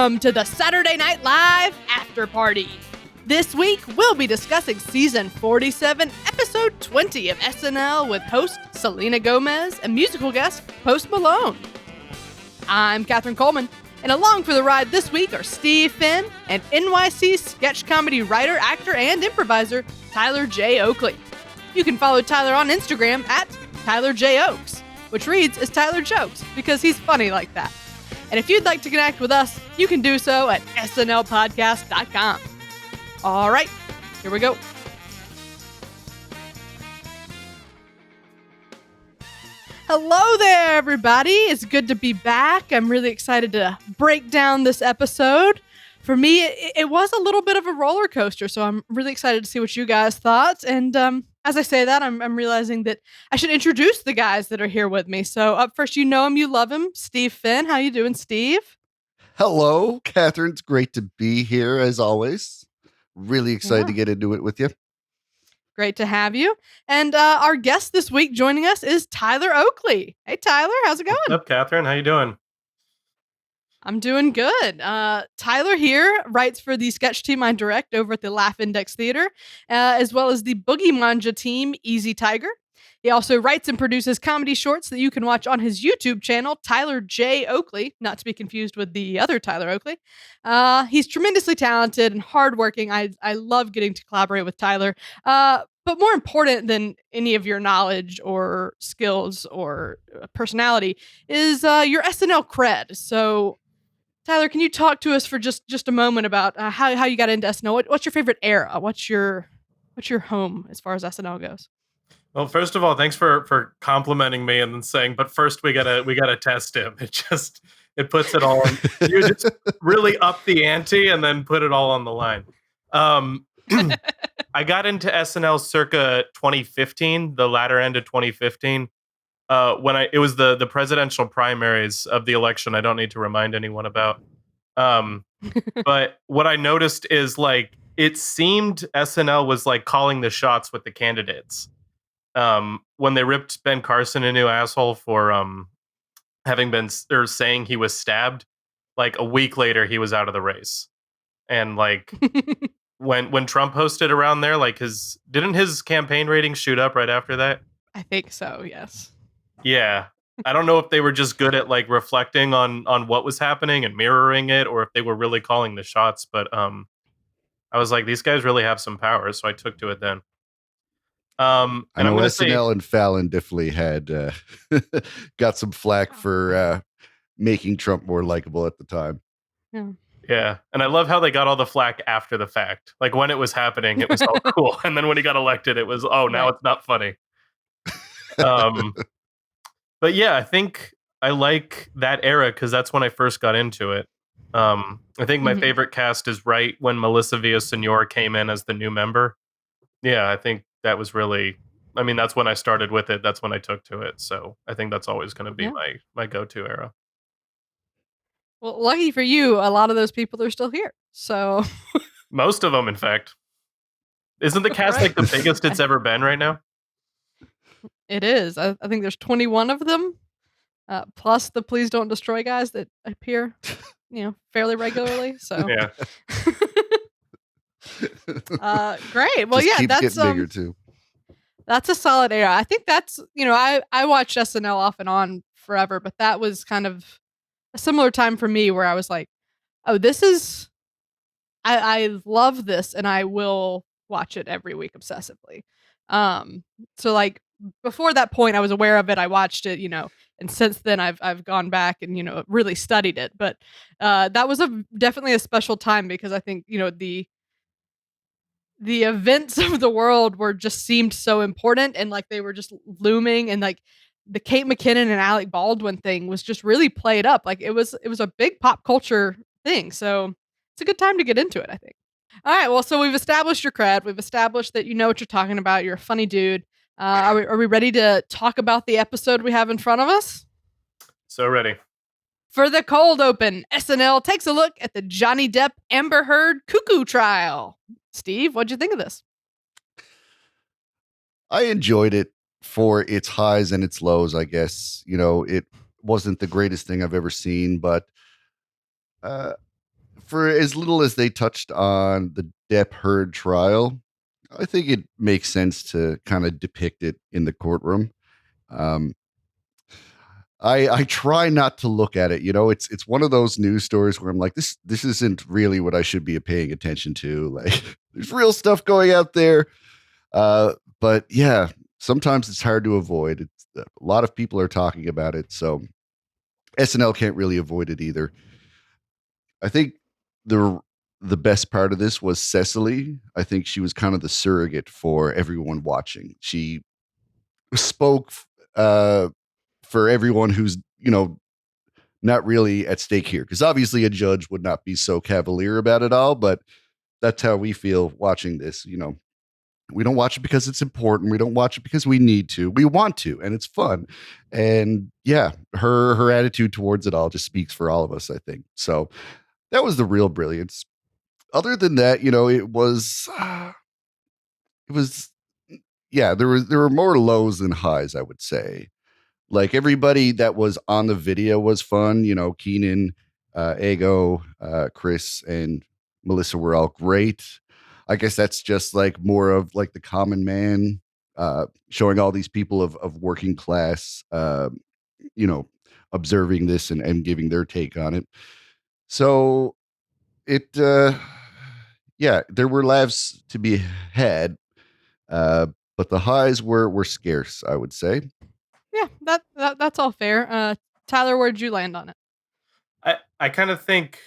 Welcome to the Saturday Night Live Afterparty. This week, we'll be discussing Season 47, Episode 20 of SNL with host Selena Gomez and musical guest Post Malone. I'm Catherine Coleman, and along for the ride this week are Steve Finn and NYC sketch comedy writer, actor, and improviser Tyler J. Oakley. You can follow Tyler on Instagram at Tyler J. Oaks, which reads as Tyler Jokes because he's funny like that. And if you'd like to connect with us, you can do so at snlpodcast.com. All right, here we go. Hello there, everybody. It's good to be back. I'm really excited to break down this episode. For me, it was a little bit of a roller coaster, so I'm really excited to see what you guys thought. And as I say that, I'm realizing that I should introduce the guys that are here with me. So up first, you know him, you love him, Steve Finn. How you doing, Steve? Hello, Catherine. It's great to be here, as always. Really excited to get into it with you. Great to have you. And our guest this week joining us is Tyler Oakley. Hey, Tyler, how's it going? What's up, Catherine? How you doing? I'm doing good. Tyler here writes for the sketch team I direct over at the Laugh Index Theater, as well as the Boogie Manja team, Easy Tiger. He also writes and produces comedy shorts that you can watch on his YouTube channel, Tyler J. Oakley, not to be confused with the other Tyler Oakley. He's tremendously talented and hardworking. I love getting to collaborate with Tyler. But more important than any of your knowledge or skills or personality is your SNL cred. So, Tyler, can you talk to us for just a moment about how you got into SNL? What's your favorite era? What's your home as far as SNL goes? Well, first of all, thanks for complimenting me and then saying, but first we gotta test him. It puts it all on. You just really up the ante and then put it all on the line. I got into SNL circa 2015, the latter end of 2015. When it was the presidential primaries of the election. I don't need to remind anyone about. But what I noticed is like it seemed SNL was like calling the shots with the candidates. When they ripped Ben Carson a new asshole for having been or saying he was stabbed, like a week later he was out of the race. And like when Trump hosted around there, like didn't his campaign ratings shoot up right after that? I think so, yes. Yeah. I don't know if they were just good at like reflecting on what was happening and mirroring it, or if they were really calling the shots. But I was like, these guys really have some power, so I took to it then. And I know SNL and Fallon definitely had got some flack for making Trump more likable at the time. Yeah. And I love how they got all the flack after the fact. Like when it was happening, it was all cool. And then when he got elected, it was, now it's not funny. But yeah, I think I like that era because that's when I first got into it. I think my favorite cast is right when Melissa Villaseñor came in as the new member. Yeah, I think that was really, that's when I started with it. That's when I took to it. So I think that's always going to be my go-to era. Well, lucky for you, a lot of those people are still here. So most of them, in fact. Isn't the cast like the biggest it's ever been right now? It is. I think there's 21 of them, plus the Please Don't Destroy guys that appear, fairly regularly. So yeah. Great. Well, just that's getting bigger too. That's a solid era. I think that's I watched SNL off and on forever, but that was kind of a similar time for me where I was like, oh, this is I love this and I will watch it every week obsessively. So like before that point I was aware of it, I watched it, and since then I've gone back and really studied it. But that was definitely a special time because I think the events of the world just seemed so important and like they were just looming, and like the Kate McKinnon and Alec Baldwin thing was just really played up. Like it was a big pop culture thing. So it's a good time to get into it, I think. All right. Well, so we've established your cred. We've established that you know what you're talking about. You're a funny dude. Are we ready to talk about the episode we have in front of us? So ready. For the cold open, SNL takes a look at the Johnny Depp Amber Heard cuckoo trial. Steve, what'd you think of this? I enjoyed it for its highs and its lows, I guess. It wasn't the greatest thing I've ever seen, but for as little as they touched on the Depp Heard trial, I think it makes sense to kind of depict it in the courtroom. Um, I try not to look at it. It's one of those news stories where I'm like, this isn't really what I should be paying attention to. Like, there's real stuff going out there. But yeah, sometimes it's hard to avoid. A lot of people are talking about it, so SNL can't really avoid it either. I think the best part of this was Cecily. I think she was kind of the surrogate for everyone watching. She spoke uh, for everyone who's not really at stake here, because obviously a judge would not be so cavalier about it all, but that's how we feel watching this. We don't watch it because it's important. We don't watch it because we need to. We want to, and it's fun. And yeah, her attitude towards it all just speaks for all of us, I think. So that was the real brilliance. Other than that, it was yeah, there were more lows than highs, I would say. Like, everybody that was on the video was fun. Keenan, Ego, Chris, and Melissa were all great. I guess that's just like more of like the common man, showing all these people of working class, you know, observing this and giving their take on it. So it, yeah, there were laughs to be had, uh, but the highs were scarce, I would say. Yeah, that's all fair. Tyler, where'd you land on it? I kind of think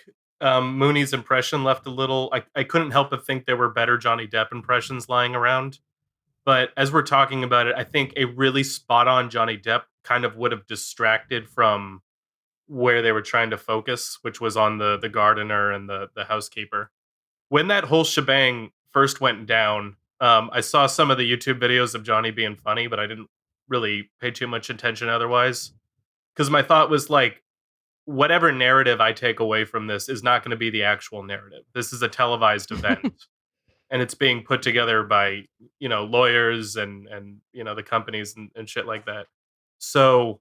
Mooney's impression left a little. I couldn't help but think there were better Johnny Depp impressions lying around. But as we're talking about it, I think a really spot on Johnny Depp kind of would have distracted from where they were trying to focus, which was on the gardener and the housekeeper. When that whole shebang first went down, I saw some of the YouTube videos of Johnny being funny, but I didn't really pay too much attention otherwise. Because my thought was like, whatever narrative I take away from this is not going to be the actual narrative. This is a televised event, and it's being put together by lawyers and the companies and shit like that. So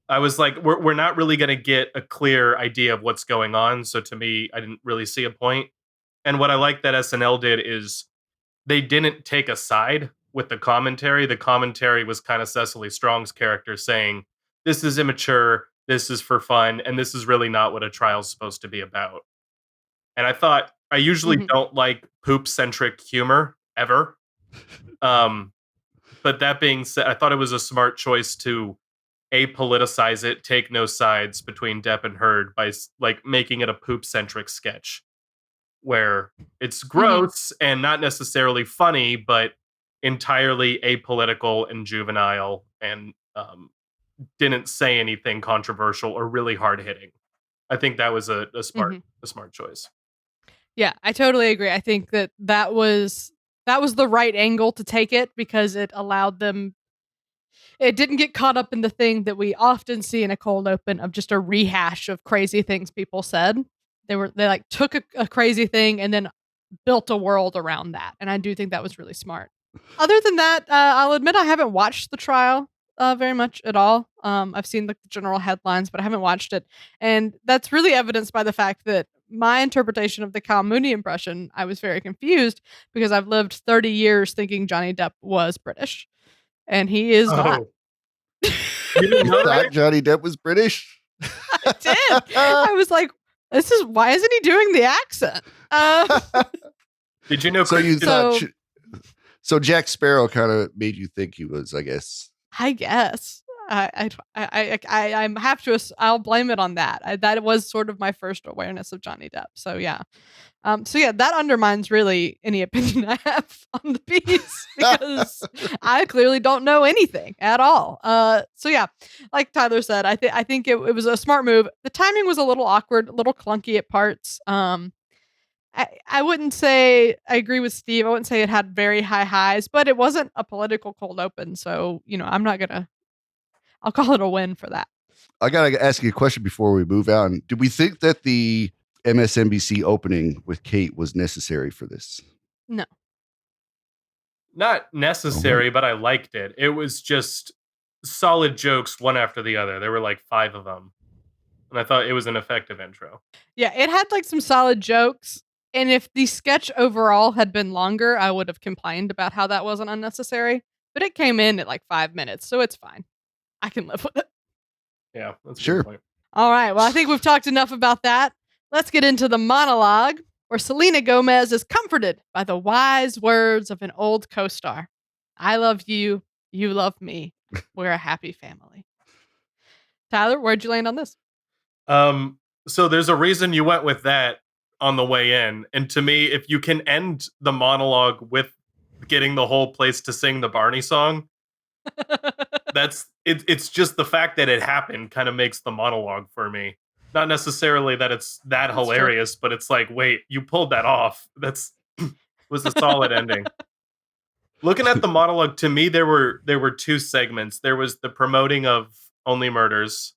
I was like, we're not really going to get a clear idea of what's going on. So to me, I didn't really see a point. And what I like that SNL did is they didn't take a side with the commentary. The commentary was kind of Cecily Strong's character saying, this is immature, this is for fun, and this is really not what a trial's supposed to be about. And I thought, I usually don't like poop-centric humor, ever. But that being said, I thought it was a smart choice to apoliticize it, take no sides between Depp and Heard by like making it a poop-centric sketch where it's gross and not necessarily funny, but entirely apolitical and juvenile, and didn't say anything controversial or really hard hitting. I think that was a smart choice. Yeah, I totally agree. I think that was the right angle to take it, because it allowed them. It didn't get caught up in the thing that we often see in a cold open of just a rehash of crazy things people said. They like took a crazy thing and then built a world around that. And I do think that was really smart. Other than that, I'll admit I haven't watched the trial very much at all. I've seen the general headlines, but I haven't watched it. And that's really evidenced by the fact that my interpretation of the Cal Mooney impression, I was very confused because I've lived 30 years thinking Johnny Depp was British. And he is not. You didn't know that Johnny Depp was British? I did. I was like, why isn't he doing the accent? Did you know? So Jack Sparrow kind of made you think he was, I guess. I guess. I have to. I'll blame it on that. That was sort of my first awareness of Johnny Depp. So yeah. That undermines really any opinion I have on the piece, because I clearly don't know anything at all. Like Tyler said, I think it was a smart move. The timing was a little awkward, a little clunky at parts. I wouldn't say I agree with Steve. I wouldn't say it had very high highs, but it wasn't a political cold open. So, I'll call it a win for that. I got to ask you a question before we move on. Do we think that the MSNBC opening with Kate was necessary for this? No. Not necessary, but I liked it. It was just solid jokes one after the other. There were like 5 of them. and I thought it was an effective intro. Yeah, it had like some solid jokes. And if the sketch overall had been longer, I would have complained about how that wasn't unnecessary. But it came in at like 5 minutes, so it's fine. I can live with it. Yeah, that's a Sure. good point. All right. Well, I think we've talked enough about that. Let's get into the monologue where Selena Gomez is comforted by the wise words of an old co star. I love you. You love me. We're a happy family. Tyler, where'd you land on this? So there's a reason you went with that on the way in. And to me, if you can end the monologue with getting the whole place to sing the Barney song, it's just the fact that it happened kind of makes the monologue for me. Not necessarily that it's that's hilarious, but it's like, wait, you pulled that off. That's was a solid ending. Looking at the monologue, to me, there were two segments. There was the promoting of Only Murders,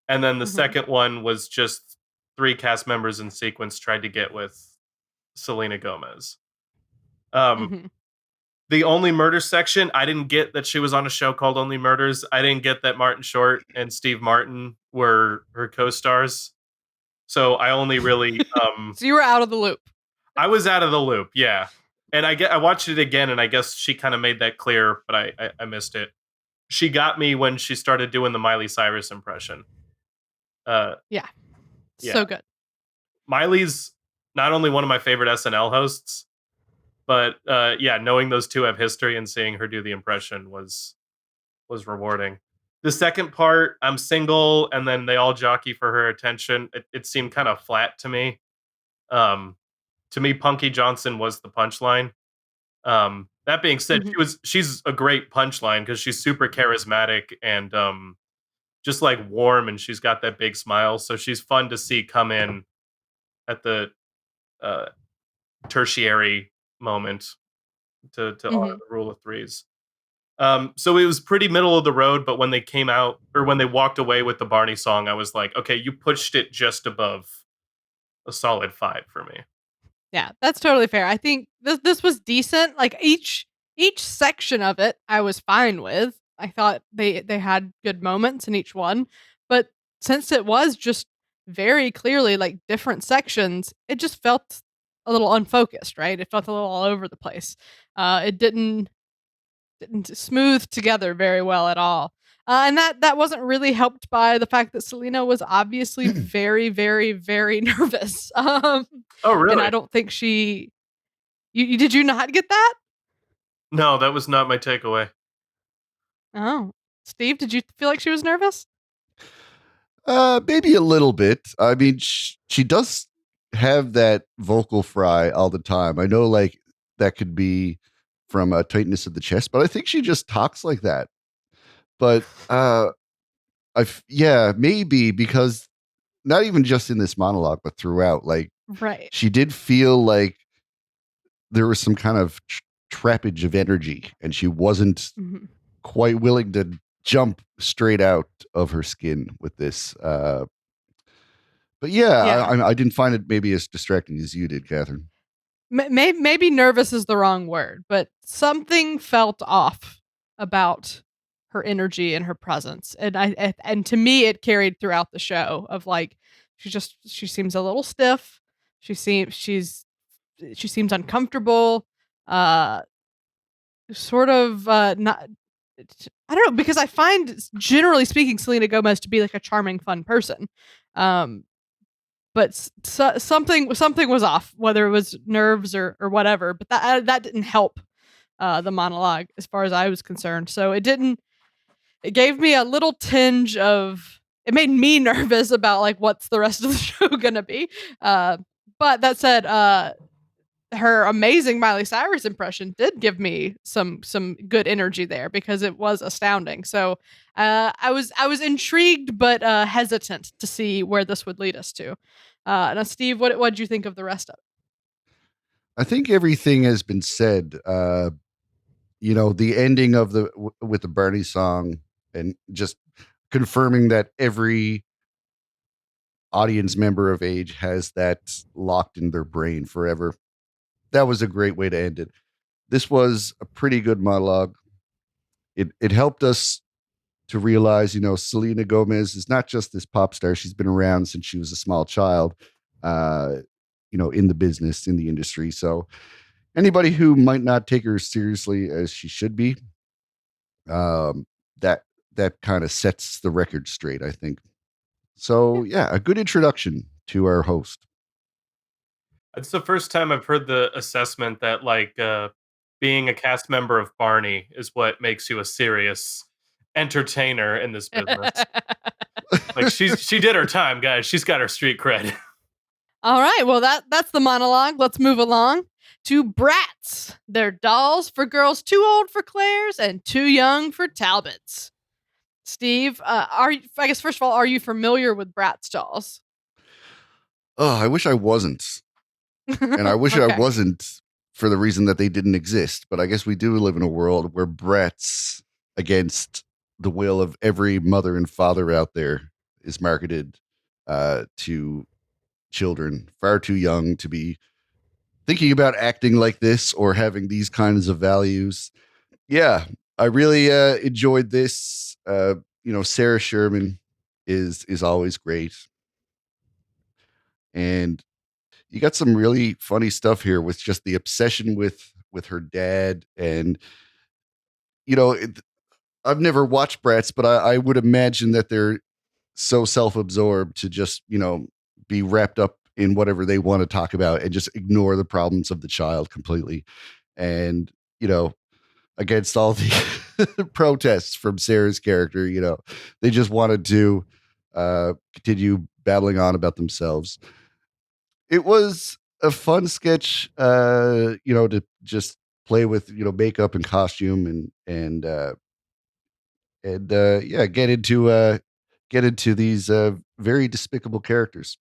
and then the second one was just three cast members in sequence tried to get with Selena Gomez. The Only Murders section, I didn't get that she was on a show called Only Murders. I didn't get that Martin Short and Steve Martin were her co-stars. So I only really So you were out of the loop. I was out of the loop, yeah. And I watched it again, and I guess she kind of made that clear, but I missed it. She got me when she started doing the Miley Cyrus impression. Yeah. So good. Miley's not only one of my favorite SNL hosts, but yeah, knowing those two have history and seeing her do the impression was rewarding. The second part, I'm single, and then they all jockey for her attention. It seemed kind of flat to me. To me, Punky Johnson was the punchline. That being said, she's a great punchline because she's super charismatic and just like warm, and she's got that big smile. So she's fun to see come in at the tertiary moment to honor the rule of threes. So it was pretty middle of the road, but when they came out or when they walked away with the Barney song, I was like, okay, you pushed it just above a solid 5 for me. Yeah, that's totally fair. I think this was decent. Like each section of it, I was fine with. I thought they had good moments in each one, but since it was just very clearly like different sections, it just felt a little unfocused, right? It felt a little all over the place. It didn't smooth together very well at all. And that wasn't really helped by the fact that Selena was obviously very, very, very nervous. Oh, really? And I don't think she. You did you not get that? No, that was not my takeaway. Oh, Steve, did you feel like she was nervous? Maybe a little bit. I mean, she does have that vocal fry all the time. I know, like that could be from a tightness of the chest, but I think she just talks like that. But yeah, maybe because not even just in this monologue, but throughout, like, right, she did feel like there was some kind of trappage of energy, and she wasn't quite willing to jump straight out of her skin with this. But yeah. I didn't find it maybe as distracting as you did, Catherine. Maybe nervous is the wrong word, but something felt off about her energy and her presence, and to me, it carried throughout the show. Of like, she seems a little stiff. She seems uncomfortable. Sort of not. I don't know, because I find, generally speaking, Selena Gomez to be like a charming, fun person. But something was off, whether it was nerves or whatever. But that didn't help the monologue as far as I was concerned. So it didn't. It gave me a little tinge of. It made me nervous about like what's the rest of the show gonna be. But that said, her amazing Miley Cyrus impression did give me some good energy there because it was astounding. So I was intrigued but hesitant to see where this would lead us to. Now, Steve, what did you think of the rest of it? I think everything has been said. The ending of with the Barney song and just confirming that every audience member of age has that locked in their brain forever. That was a great way to end it. This was a pretty good monologue. It helped us to realize, Selena Gomez is not just this pop star. She's been around since she was a small child, uh, in the business, in the industry. So anybody who might not take her seriously as she should be, um, that that kind of sets the record straight, I think. So yeah, a good introduction to our host. It's the first time I've heard the assessment that being a cast member of Barney is what makes you a serious entertainer in this business. Like she did her time, guys. She's got her street cred. All right, well that's the monologue. Let's move along to Bratz. They're dolls for girls too old for Claire's and too young for Talbot's. Steve, I guess first of all, are you familiar with Bratz dolls? Oh, I wish I wasn't. And I wish I Okay. wasn't for the reason that they didn't exist. But I guess we do live in a world where Bratz, against the will of every mother and father out there, is marketed to children far too young to be thinking about acting like this or having these kinds of values. Yeah, I really enjoyed this. Sarah Sherman is always great. And you got some really funny stuff here with just the obsession with her dad. And you know it, I've never watched Bratz, but I would imagine that they're so self-absorbed to just be wrapped up in whatever they want to talk about and just ignore the problems of the child completely. And against all the protests from Sarah's character, they just wanted to continue babbling on about themselves. It was a fun sketch, to just play with, makeup and costume and yeah, get into these very despicable characters.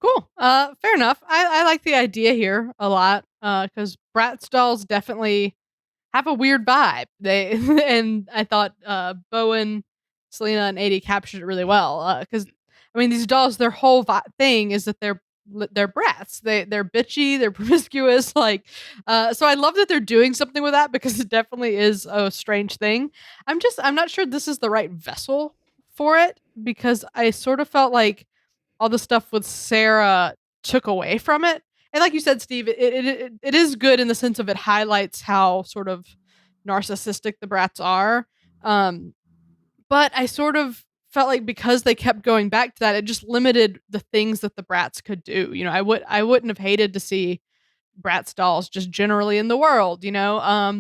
Cool. Fair enough. I like the idea here a lot. Because Bratz dolls definitely have a weird vibe. They and I thought Bowen, Selena, and 80 captured it really well. Because I mean, these dolls, their whole thing is that they're brats. They're bitchy. They're promiscuous. So I love that they're doing something with that because it definitely is a strange thing. I'm not sure this is the right vessel for it because I sort of felt like all the stuff with Sarah took away from it. And like you said, Steve, it is good in the sense of it highlights how sort of narcissistic the brats are. Um, but I sort of felt like because they kept going back to that, it just limited the things that the brats could do. I wouldn't have hated to see Bratz dolls just generally in the world. So I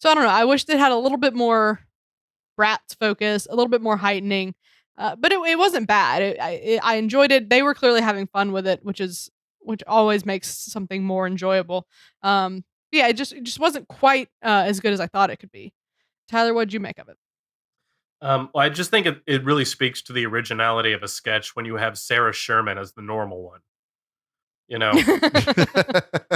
don't know. I wish they had a little bit more Bratz focus, a little bit more heightening. But it wasn't bad. I enjoyed it. They were clearly having fun with it, which always makes something more enjoyable. Yeah, it just wasn't quite as good as I thought it could be. Tyler, what'd you make of it? Well, I just think it really speaks to the originality of a sketch when you have Sarah Sherman as the normal one. You know,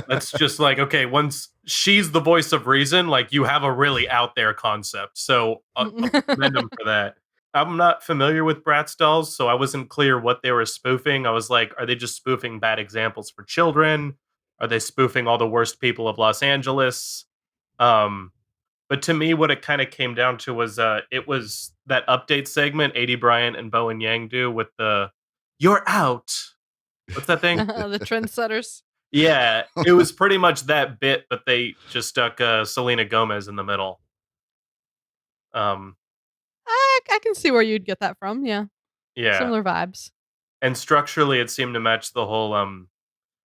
that's just like, okay, once she's the voice of reason, like you have a really out there concept. So I'll commend them for that. I'm not familiar with Bratz dolls, so I wasn't clear what they were spoofing. I was like, are they just spoofing bad examples for children? Are they spoofing all the worst people of Los Angeles? Um, but to me, what it kind of came down to was it was that update segment 80 Bryant and Bowen Yang do with the "You're out." What's that thing? The trendsetters. Yeah, it was pretty much that bit, but they just stuck Selena Gomez in the middle. Um, I can see where you'd get that from. Yeah, yeah, similar vibes. and structurally, it seemed to match the whole.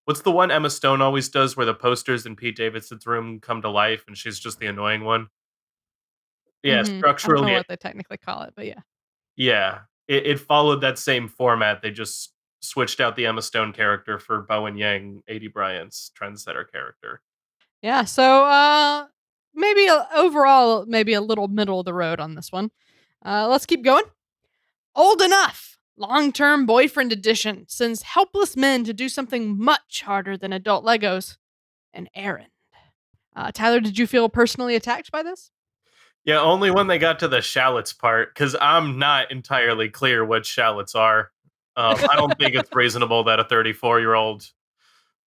What's the one Emma Stone always does, where the posters in Pete Davidson's room come to life, and she's just the annoying one? Yeah, I don't know structurally, what they technically call it, but yeah. yeah, it followed that same format. They just switched out the Emma Stone character for Bowen Yang, 80 Bryant's trendsetter character. Yeah, so maybe overall, maybe a little middle of the road on this one. Let's keep going. Old Enough, long term boyfriend edition, sends helpless men to do something much harder than adult Legos, an errand. Tyler, did you feel personally attacked by this? Yeah, only when they got to the shallots part, because I'm not entirely clear what shallots are. I don't think it's reasonable that a 34-year-old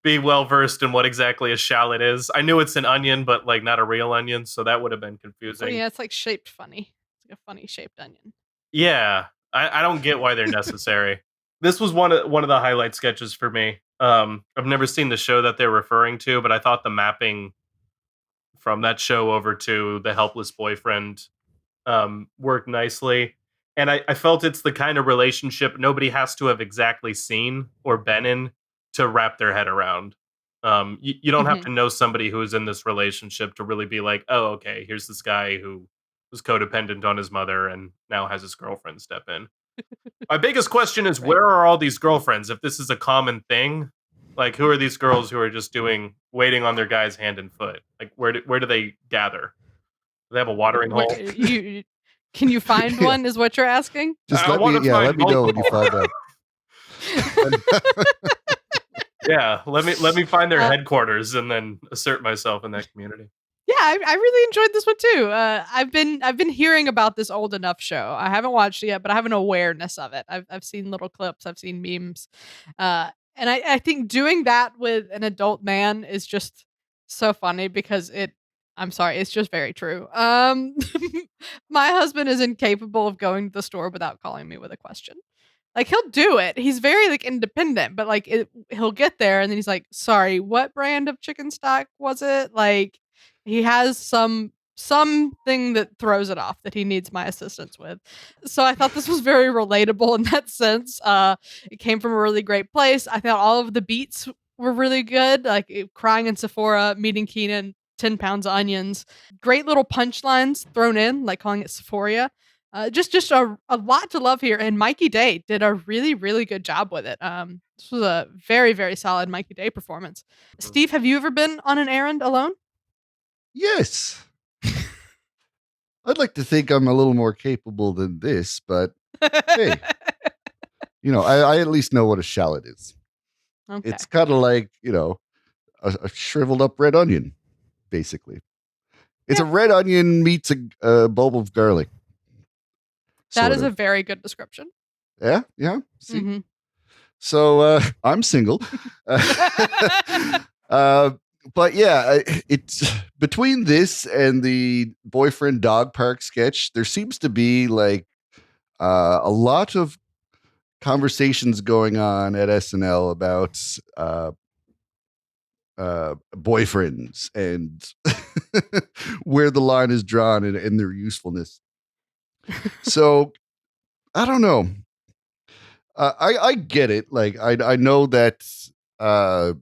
be well versed in what exactly a shallot is. I knew it's an onion, but like not a real onion, so that would have been So confusing. yeah, it's like shaped funny. It's like a funny shaped onion. Yeah, I don't get why they're necessary. This was one of the highlight sketches for me. I've never seen the show that they're referring to, but I thought the mapping from that show over to the helpless boyfriend worked nicely. And I felt it's the kind of relationship nobody has to have exactly seen or been in to wrap their head around. You don't have Mhm. to know somebody who is in this relationship to really be like, oh, okay, here's this guy who was codependent on his mother and now has his girlfriend step in. My biggest question is, Right. where are all these girlfriends? If this is a common thing, like who are these girls who are just waiting on their guy's hand and foot? Like where do they gather? Do they have a watering Where hole? you can you find Yeah. one is what you're asking? Just I want to let find me know when multiple. you find out. Yeah, let me find their Uh, headquarters and then assert myself in that community. Yeah, I really enjoyed this one too. I've been hearing about this Old Enough show. I haven't watched it yet, but I have an awareness of it. I've seen little clips, I've seen memes, and I think doing that with an adult man is just so funny because it. I'm sorry, it's just very true. My husband is incapable of going to the store without calling me with a question. Like, he'll do it. He's very, like, independent, but, like, he'll get there, and then he's like, "Sorry, what brand of chicken stock was it?" Like, he has something that throws it off that he needs my assistance with. So I thought this was very relatable in that sense. It came from a really great place. I thought all of the beats were really good, like, crying in Sephora, meeting Keenan, 10 pounds of onions. Great little punchlines thrown in, like calling it Sephoria. Just a lot to love here, and Mikey Day did a really, really good job with it. This was a very, very solid Mikey Day performance. Steve, have you ever been on an errand alone? Yes. I'd like to think I'm a little more capable than this, but hey, I at least know what a shallot is. Okay. It's kind of like, a shriveled up red onion, basically. It's Yeah, a red onion meets a bulb of garlic, that sort is a of. very good description. Yeah, yeah. See, Mhm. so I'm single. uh, but yeah, it's between this and the boyfriend dog park sketch. There seems to be like a lot of conversations going on at SNL about boyfriends and where the line is drawn and their usefulness. So I don't know. I get it. Like I know that. Uh,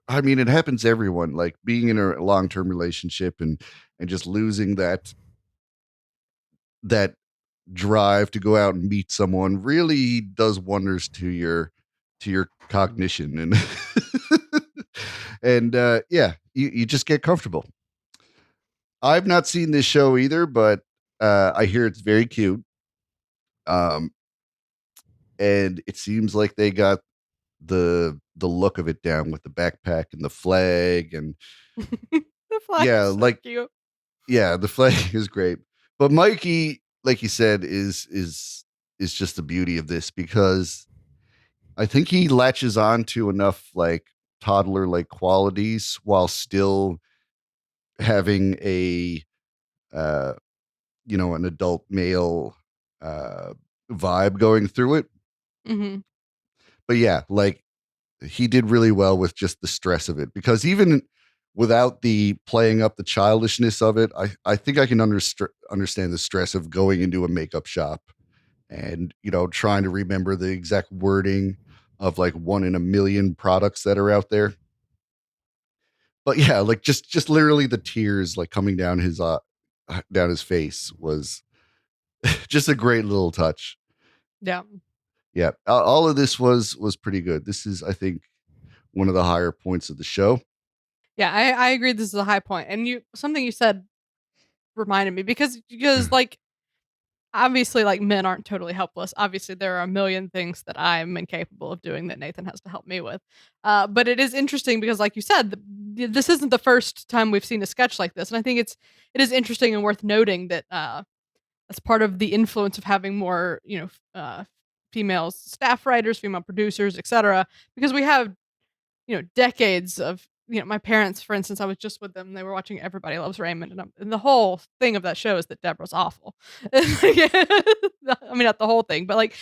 I mean, it happens to everyone. Like being in a long term relationship and just losing that drive to go out and meet someone really does wonders to your cognition and and yeah, you just get comfortable. I've not seen this show either, but I hear it's very cute. Um, and it seems like they got the look of it down with the backpack and the flag and The flag yeah, is so like cute. yeah, the flag is great. But Mikey, like you said, is just the beauty of this because I think he latches on to enough like toddler like qualities while still having a uh an adult male uh vibe going through it. Mhm. But yeah, like he did really well with just the stress of it because even without the playing up the childishness of it, I think I can understand the stress of going into a makeup shop and trying to remember the exact wording of like one in a million products that are out there. But yeah, like just literally the tears like coming down his face was just a great little touch. Yeah. Yeah, all of this was pretty good. This is, I think, one of the higher points of the show. Yeah, I agree this is a high point, and something you said reminded me because, like, obviously, like, men aren't totally helpless. Obviously, there are a million things that I'm incapable of doing that Nathan has to help me with. But it is interesting because, like you said, this isn't the first time we've seen a sketch like this, and I think it is interesting and worth noting that as part of the influence of having more, female staff writers, female producers, etc. Because we have decades of my parents, for instance, I was just with them. They were watching Everybody Loves Raymond, and the whole thing of that show is that Deborah's awful. I mean, not the whole thing, but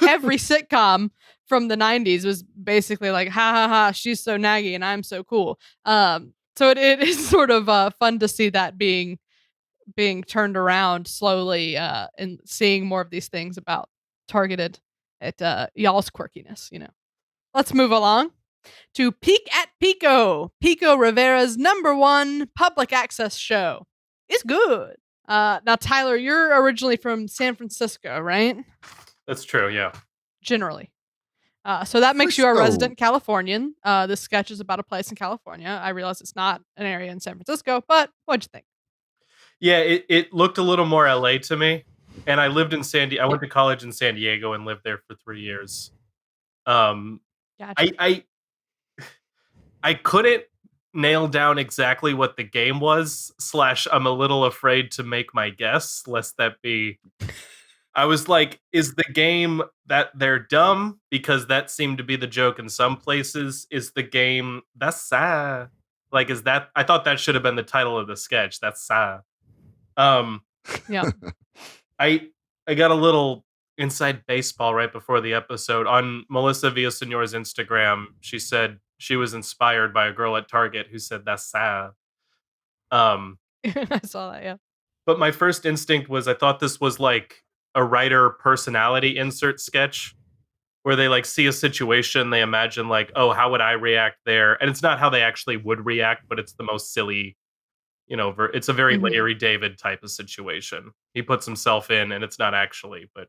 every sitcom from the '90s was basically like, ha ha ha, she's so naggy and I'm so cool. So it is sort of fun to see that being turned around slowly, and seeing more of these things about targeted at y'all's quirkiness. Let's move along to Peek at Pico. Pico Rivera's #1 public access show. It's good. Now, Tyler, you're originally from San Francisco, right? That's true, yeah. Generally. So that makes you a Frisco. resident Californian. This sketch is about a place in California. I realize it's not an area in San Francisco, but what'd you think? Yeah, it looked a little more LA to me. And I lived in I went to college in San Diego and lived there for 3 years. Gotcha. I couldn't nail down exactly what the game was, / I'm a little afraid to make my guess, lest that be. I was like, is the game that they're dumb? Because that seemed to be the joke in some places. Is the game that's sad? Like, is that? I thought that should have been the title of the sketch. That's sad. Yeah. I got a little inside baseball right before the episode. On Melissa Villasenor's Instagram, she said she was inspired by a girl at Target who said that's sad. I saw that, yeah. But my first instinct was I thought this was like a writer personality insert sketch where they like see a situation, they imagine like, oh, how would I react there? And it's not how they actually would react, but it's the most silly, it's a very Mhm. Larry David type of situation. He puts himself in and it's not actually, but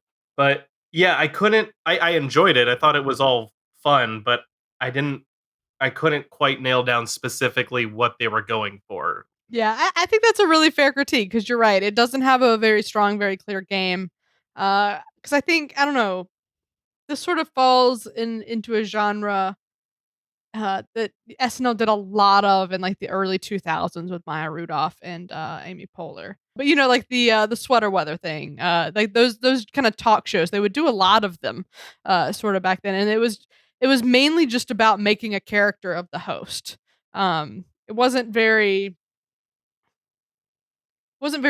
yeah, I enjoyed it. I thought it was all fun, but I couldn't quite nail down specifically what they were going for. Yeah, I think that's a really fair critique because you're right. It doesn't have a very strong, very clear game. Because I think, I don't know, this sort of falls into a genre that SNL did a lot of in like the early 2000s with Maya Rudolph and Amy Poehler. But like the sweater weather thing, like those kind of talk shows, they would do a lot of them, sort of back then, and it was mainly just about making a character of the host. It wasn't very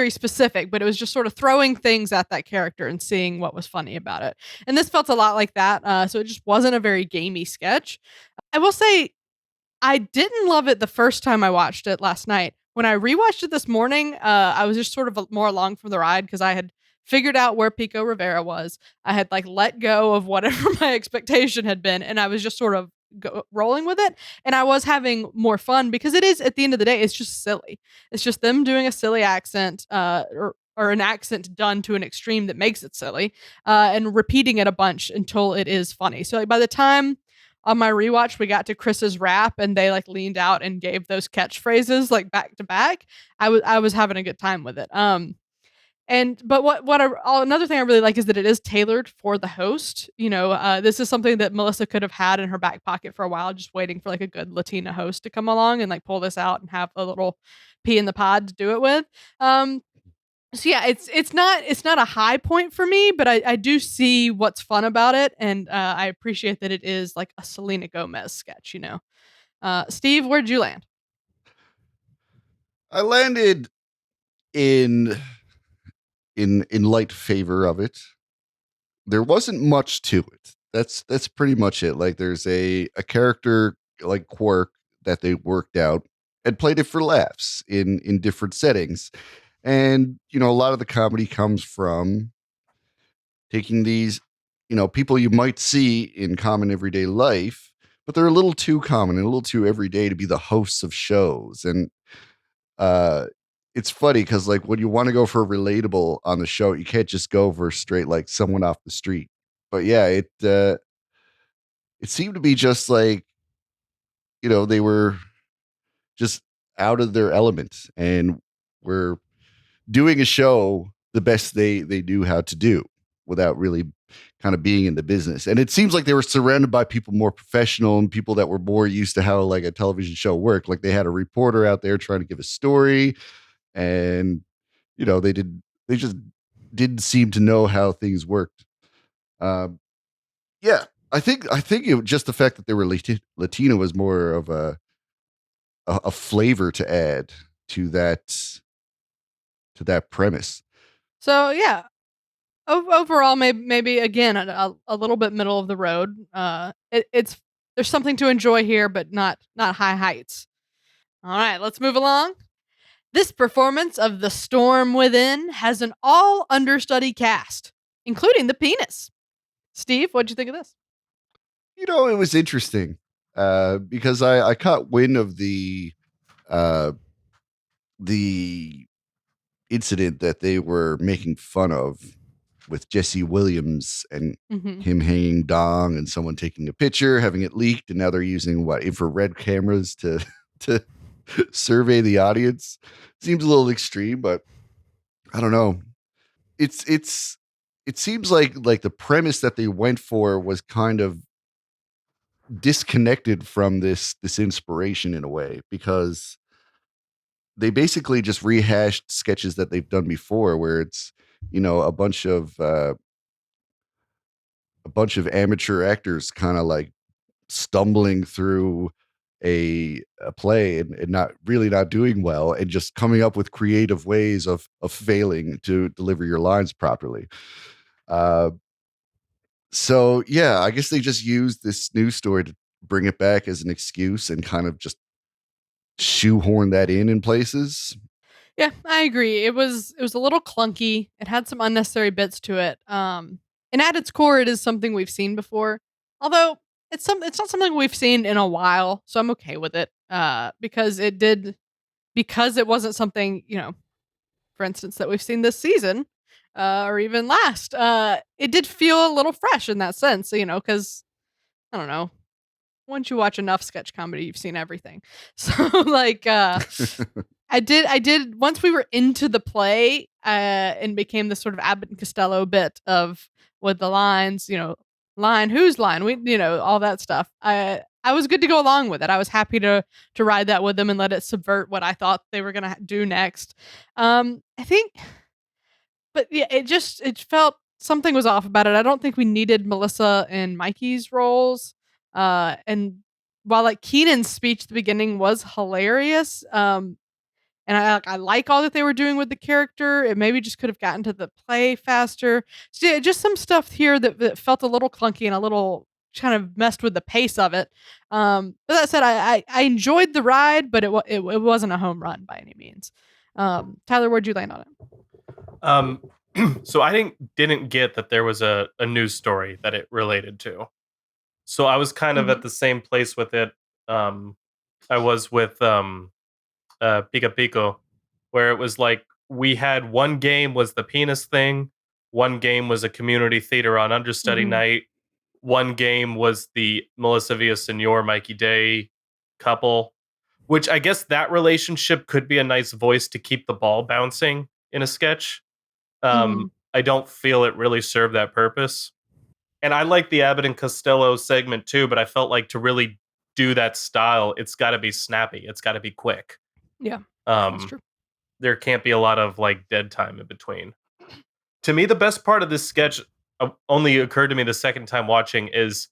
specific, but it was just sort of throwing things at that character and seeing what was funny about it. And this felt a lot like that. So it just wasn't a very gamey sketch. I will say I didn't love it the first time I watched it last night. When I rewatched it this morning, I was just sort of more along for the ride because I had figured out where Pico Rivera was. I had like let go of whatever my expectation had been, and I was just sort of rolling with it. And I was having more fun because it is, at the end of the day, it's just silly. It's just them doing a silly accent, or an accent done to an extreme that makes it silly, and repeating it a bunch until it is funny. So like by the time on my rewatch we got to Chris's rap and they like leaned out and gave those catchphrases like back to back, I was having a good time with it. But another thing I really like is that it is tailored for the host. This is something that Melissa could have had in her back pocket for a while, just waiting for like a good Latina host to come along and like pull this out and have a little pea in the pod to do it with. So yeah, it's not a high point for me, but I do see what's fun about it, and I appreciate that it is like a Selena Gomez sketch. Steve, where'd you land? I landed in light favor of it. There wasn't much to it. That's pretty much it. Like there's a character like quirk that they worked out and played it for laughs in different settings. And a lot of the comedy comes from taking these, people you might see in common everyday life, but they're a little too common and a little too everyday to be the hosts of shows. And it's funny because like when you want to go for relatable on the show, you can't just go for straight like someone off the street. But yeah, it seemed to be just like they were just out of their element and were doing a show the best they knew how to do without really kind of being in the business. And it seems like they were surrounded by people more professional and people that were more used to how like a television show worked. Like they had a reporter out there trying to give a story, and they just didn't seem to know how things worked. Yeah, I think it just the fact that they were Latino was more of a a flavor to add to that premise. So yeah, overall, maybe again a little bit middle of the road. It's there's something to enjoy here, but not high heights. All right, let's move along. This performance of The Storm Within has an all understudy cast, including the penis. Steve, what'd you think of this? It was interesting because I caught wind of uh, the incident that they were making fun of with Jesse Williams and Mm-hmm. him hanging dong and someone taking a picture, having it leaked, and now they're using infrared cameras to to survey the audience. Seems a little extreme, but I don't know. It seems like the premise that they went for was kind of disconnected from this inspiration in a way, because they basically just rehashed sketches that they've done before, where it's a bunch of amateur actors kind of like stumbling through a play and not doing well, and just coming up with creative ways of failing to deliver your lines properly. Uh, so yeah, I guess they just used this news story to bring it back as an excuse and kind of just shoehorn that in places. Yeah, I agree. It was a little clunky. It had some unnecessary bits to it. And at its core, it is something we've seen before. Although it's not something we've seen in a while, so I'm okay with it. Because it wasn't something, for instance, that we've seen this season, or even last. It did feel a little fresh in that sense, because I don't know. Once you watch enough sketch comedy, you've seen everything. So like I did once we were into the play, and became this sort of Abbott and Costello bit of with the lines, line whose line, we all that stuff. I was good to go along with it. I was happy to ride that with them and let it subvert what I thought they were gonna do next. I think, but yeah, it felt something was off about it. I don't think we needed Melissa and Mikey's roles. And while like Keenan's speech at the beginning was hilarious, and I like all that they were doing with the character. It maybe just could have gotten to the play faster. So yeah, just some stuff here that felt a little clunky and a little kind of messed with the pace of it. But that said, I enjoyed the ride, but it wasn't a home run by any means. Tyler, where'd you land on it? So I didn't get that there was a news story that it related to. So I was kind of at the same place with it. I was with Pico, where it was like we had one game was the penis thing, one game was a community theater on understudy night, one game was the Melissa Villaseñor Mikey Day couple, which I guess that relationship could be a nice voice to keep the ball bouncing in a sketch. I don't feel it really served that purpose. And I like the Abbott and Costello segment too, but I felt like to really do that style, it's got to be snappy. It's got to be quick. Yeah, that's true. There can't be a lot of like dead time in between. To me, the best part of this sketch only occurred to me the second time watching is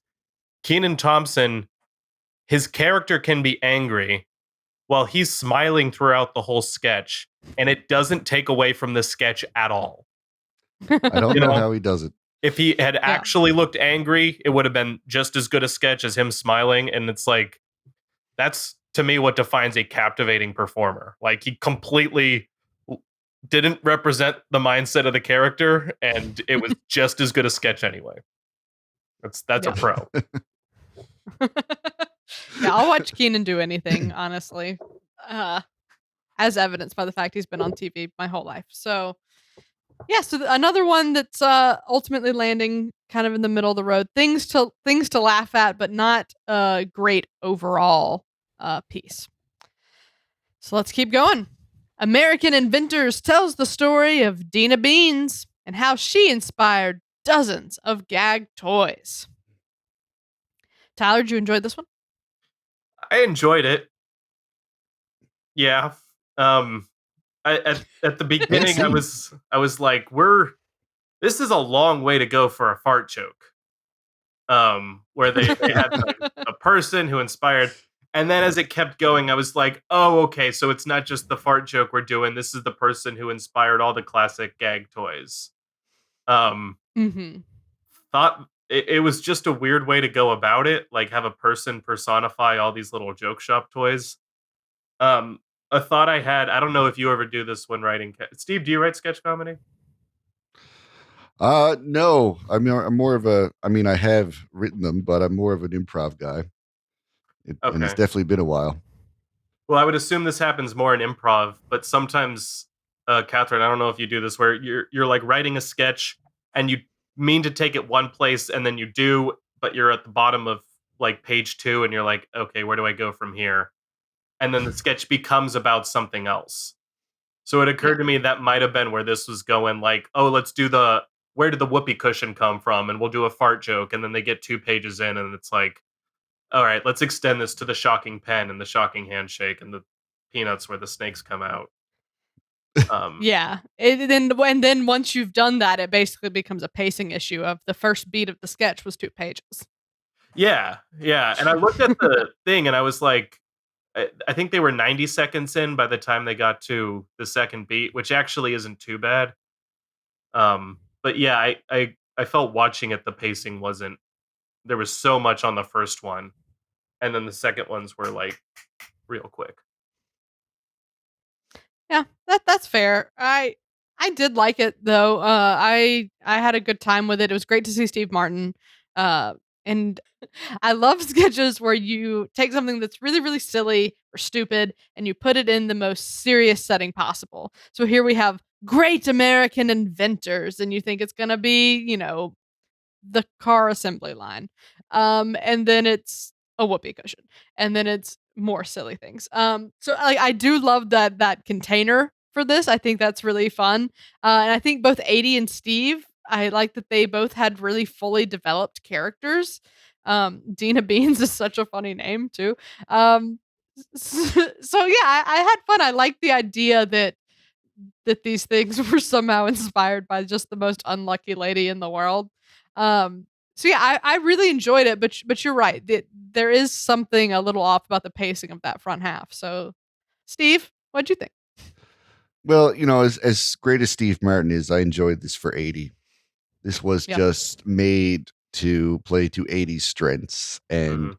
Kenan Thompson. His character can be angry while he's smiling throughout the whole sketch, and it doesn't take away from the sketch at all. I don't know how he does it. If he had actually looked angry, it would have been just as good a sketch as him smiling. And it's like, that's to me what defines a captivating performer. Like he completely didn't represent the mindset of the character, and it was just as good a sketch anyway. That's a pro. Yeah, I'll watch Kenan do anything, honestly. As evidenced by the fact he's been on TV my whole life. So yeah, so another one that's ultimately landing kind of in the middle of the road. Things to laugh at, but not a great overall piece. So let's keep going. American Inventors tells the story of Dina Beans and how she inspired dozens of gag toys. Tyler, did you enjoy this one? I enjoyed it. Yeah. At the beginning, I was like, this is a long way to go for a fart joke. Where they had like, a person who inspired, And then as it kept going, I was like, oh, okay, so it's not just the fart joke we're doing. This is the person who inspired all the classic gag toys. Mm-hmm. Thought it was just a weird way to go about it, like have a person personify all these little joke shop toys. Um, a thought I had, I don't know if you ever do this when writing. Steve, do you write sketch comedy? No. I mean, I'm more of a. I mean, I have written them, but I'm more of an improv guy, and it's Okay. definitely been a while. Well, I would assume this happens more in improv, but sometimes, Catherine, I don't know if you do this, where you're like writing a sketch and you mean to take it one place and then you do, but you're at the bottom of like page 2 and you're like, okay, where do I go from here? And then the sketch becomes about something else. So it Yeah. occurred to me that might have been where this was going, like, oh, let's do the where did the whoopee cushion come from? And we'll do a fart joke. And then they get 2 pages in and it's like, all right, let's extend this to the shocking pen and the shocking handshake and the peanuts where the snakes come out. Yeah. And then once you've done that, it basically becomes a pacing issue of the first beat of the sketch was 2 pages. Yeah, yeah. And I looked at the thing and I was like, I think they were 90 seconds in by the time they got to the second beat, which actually isn't too bad. But yeah, I felt watching it, the pacing wasn't. There was so much on the first one, and then the second ones were like real quick. Yeah, that's fair. I did like it though. I had a good time with it. It was great to see Steve Martin. And I love sketches where you take something that's really, really silly or stupid and you put it in the most serious setting possible. So here we have great American inventors, and you think it's gonna be, the car assembly line. And then it's a whoopee cushion. And then it's more silly things. So like I do love that container for this. I think that's really fun. And I think both 80 and Steve, I like that they both had really fully developed characters. Dina Beans is such a funny name too. So yeah, I had fun. I like the idea that these things were somehow inspired by just the most unlucky lady in the world. So yeah, I really enjoyed it, but you're right. There is something a little off about the pacing of that front half. So, Steve, what'd you think? Well, as great as Steve Martin is, I enjoyed this for 80. This was Yep. just made to play to 80's strengths and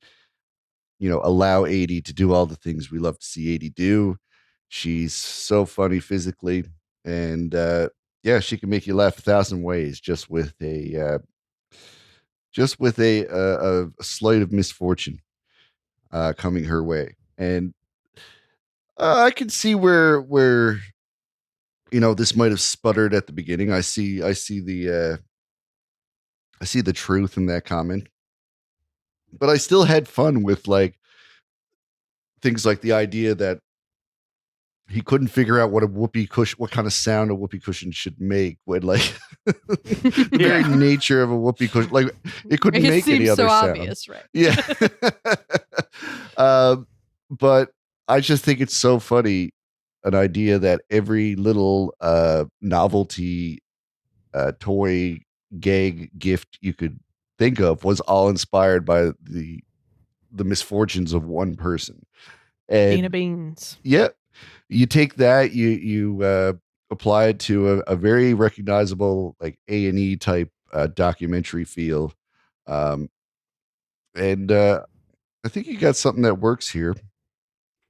Mhm. allow 80 to do all the things we love to see 80 do. She's so funny physically, and yeah, she can make you laugh 1,000 ways just with a slight of misfortune coming her way. And I can see where this might have sputtered at the beginning. I see the truth in that comment, but I still had fun with like things like the idea that he couldn't figure out what kind of sound a whoopee cushion should make when like the very Yeah. nature of a whoopee cushion, like it couldn't It make any seems other so sound. obvious, right? Yeah. But I just think it's so funny, an idea that every little novelty toy gag gift you could think of was all inspired by the misfortunes of one person. Dina And Beans. yeah, you take that, you apply it to a very recognizable like A&E type documentary feel, um, and I think you got something that works here.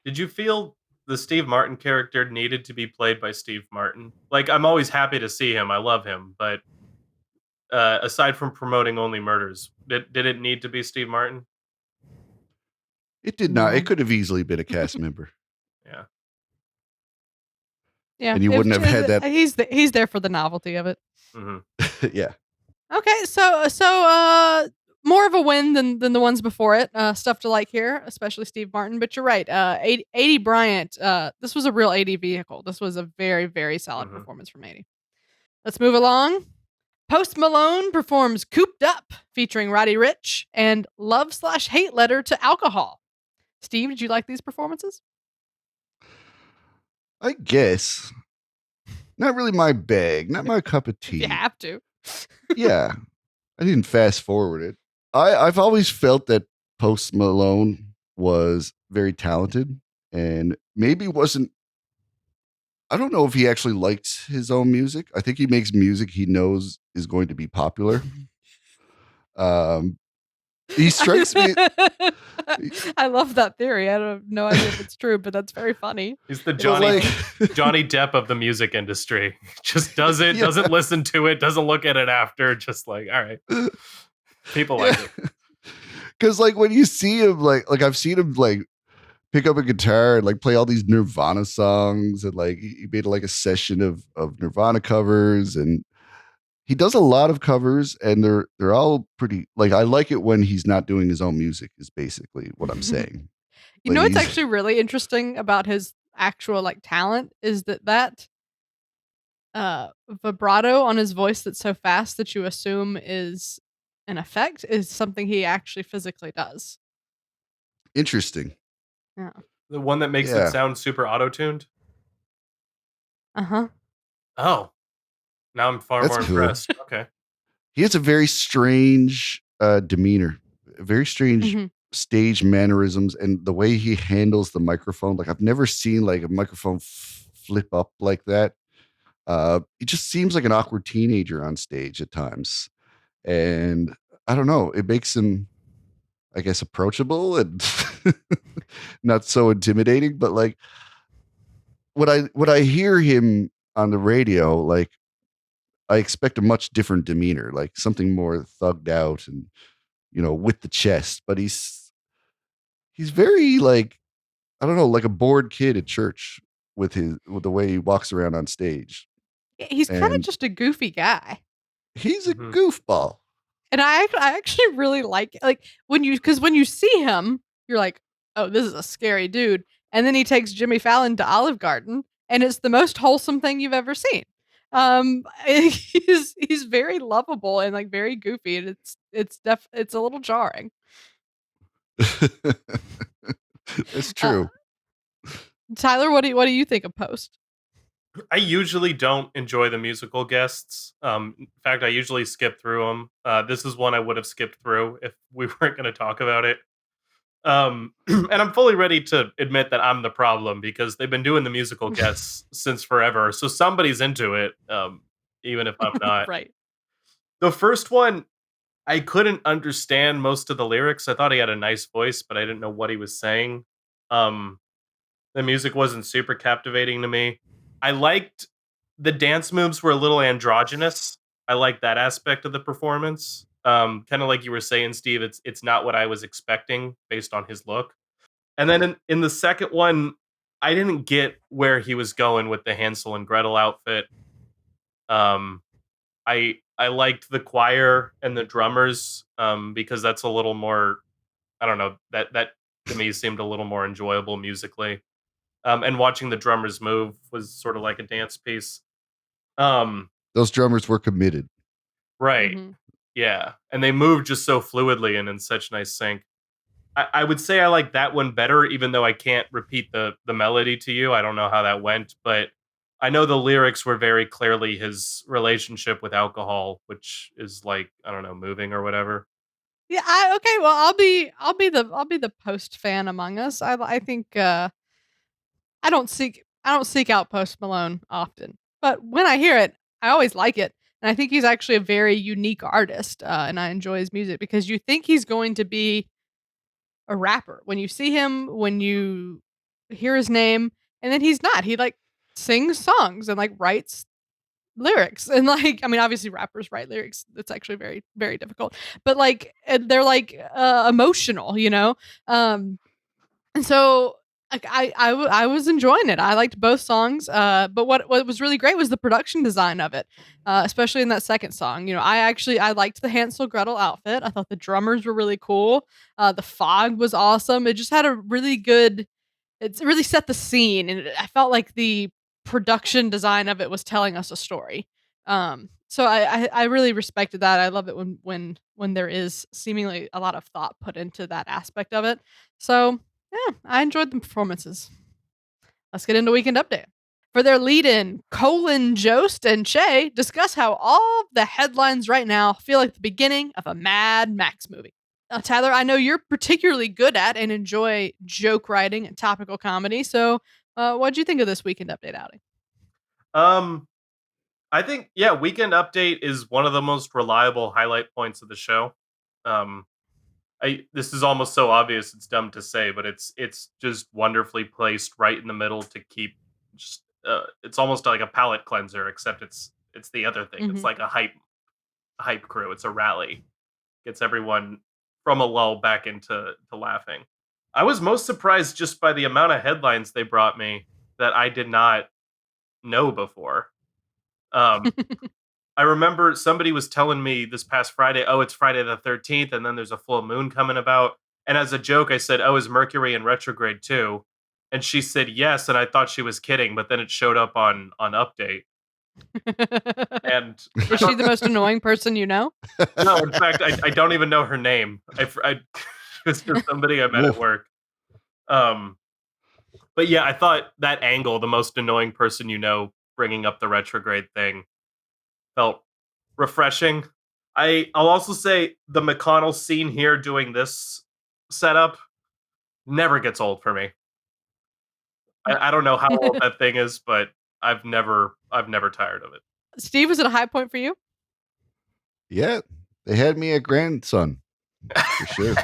Did you feel the Steve Martin character needed to be played by Steve Martin? Like, I'm always happy to see him. I love him, but aside from promoting Only Murders, did it need to be Steve Martin? It did not. It No. could have easily been a cast member, Yeah. Yeah, and you wouldn't have had that. he's there for the novelty of it. Hmm. Yeah. Okay, more of a win than the ones before it. Stuff to like here, especially Steve Martin. But you're right. 80 Bryant. This was a real 80 vehicle. This was a very very solid Hmm. performance from 80. Let's move along. Post Malone performs "Cooped Up" featuring Roddy Ricch and "Love/Hate Letter to Alcohol." Steve, did you like these performances? I guess not really my bag, not my cup of If you tea. have to. Yeah, I didn't fast forward it. I've always felt that Post Malone was very talented and maybe wasn't. I don't know if he actually likes his own music. I think he makes music he knows is going to be popular. Um, he strikes me. I love that theory. I have no idea if it's true, but that's very funny. He's the If Johnny so- Johnny Depp of the music industry. Just does it, doesn't listen to it, doesn't look at it after. Just like, all right, people like it. Because like when you see him, like I've seen him like pick up a guitar and like play all these Nirvana songs, and like he made like a session of Nirvana covers, and he does a lot of covers, and they're all pretty. Like I like it when he's not doing his own music. Is basically what I'm saying. You Like, know what's actually really interesting about his actual like talent is that vibrato on his voice that's so fast that you assume is an effect is something he actually physically does. interesting. Yeah. The one that makes Yeah. it sound super auto-tuned. Uh-huh. Oh, now I'm far That's more cool. impressed. Okay. He has a very strange demeanor, very strange Mhm. stage mannerisms, and the way he handles the microphone. Like I've never seen like a microphone flip up like that. He just seems like an awkward teenager on stage at times, and I don't know. It makes him, I guess, approachable and not so intimidating. But like when I hear him on the radio, like I expect a much different demeanor, like something more thugged out and with the chest. But he's very like I don't know, like a bored kid at church with the way he walks around on stage, He's kind of and just a goofy guy. he's a Mhm. goofball. And I actually really like when you see him, you're like, "Oh, this is a scary dude." And then he takes Jimmy Fallon to Olive Garden, and it's the most wholesome thing you've ever seen. He's very lovable and like very goofy, and it's a little jarring. That's Uh, true. Tyler, what do you think of Post? I usually don't enjoy the musical guests. In fact, I usually skip through them. This is one I would have skipped through if we weren't going to talk about it. And I'm fully ready to admit that I'm the problem because they've been doing the musical guests since forever. So somebody's into it, even if I'm not. Right. The first one, I couldn't understand most of the lyrics. I thought he had a nice voice, but I didn't know what he was saying. Um, the music wasn't super captivating to me. I liked the dance moves were a little androgynous. I like that aspect of the performance. Kind of like you were saying, Steve, it's not what I was expecting based on his look. And then in the second one, I didn't get where he was going with the Hansel and Gretel outfit. Um, I liked the choir and the drummers because that's a little more. I don't know that to me seemed a little more enjoyable musically. And watching the drummers move was sort of like a dance piece. Those drummers were committed. Right. Mhm. Yeah. And they move just so fluidly and in such nice sync. I would say I like that one better, even though I can't repeat the melody to you. I don't know how that went, but I know the lyrics were very clearly his relationship with alcohol, which is like, I don't know, moving or whatever. Yeah, okay, well, I'll be the Post fan among us. I think I don't seek out Post Malone often, but when I hear it, I always like it, and I think he's actually a very unique artist, and I enjoy his music because you think he's going to be a rapper when you see him, when you hear his name, and then he's not. He like sings songs and like writes lyrics, and like I mean, obviously rappers write lyrics. It's actually very very difficult, but like and they're like emotional, you know. And so like I was enjoying it. I liked both songs. But what was really great was the production design of it, especially in that second song. You know, I liked the Hansel Gretel outfit. I thought the drummers were really cool. The fog was awesome. It just had a really good. It's really set the scene, and I felt like the production design of it was telling us a story. So I really respected that. I love it when there is seemingly a lot of thought put into that aspect of it. So yeah, I enjoyed the performances. Let's get into Weekend Update. For their lead in, Colin Jost and Che discuss how all of the headlines right now feel like the beginning of a Mad Max movie. Tyler, I know you're particularly good at and enjoy joke writing and topical comedy. So, what'd you think of this weekend update outing? Um, I think Weekend Update is one of the most reliable highlight points of the show. Um, I This is almost so obvious it's dumb to say, but it's just wonderfully placed right in the middle to keep just it's almost like a palate cleanser, except it's the other thing. It's Mm-hmm. like a hype crew. It's a rally. Gets everyone from a lull back into to laughing. I was most surprised just by the amount of headlines they brought me that I did not know before. Um, I remember somebody was telling me this past Friday, "Oh, it's Friday the 13th, and then there's a full moon coming about." And as a joke, I said, "Oh, is Mercury in retrograde too?" And she said, "Yes," and I thought she was kidding, but then it showed up on Update. And I Is she thought, the most annoying person you know? no, in fact, I don't even know her name. It was just somebody I met at Woof. work. Um, but yeah, I thought that angle, the most annoying person you know, bringing up the retrograde thing, felt refreshing. I'll also say the McConnell scene here doing this setup never gets old for me. I don't know how old that thing is, but I've never tired of it. Steve, was it a high point for you? Yeah, they had me a grandson for sure.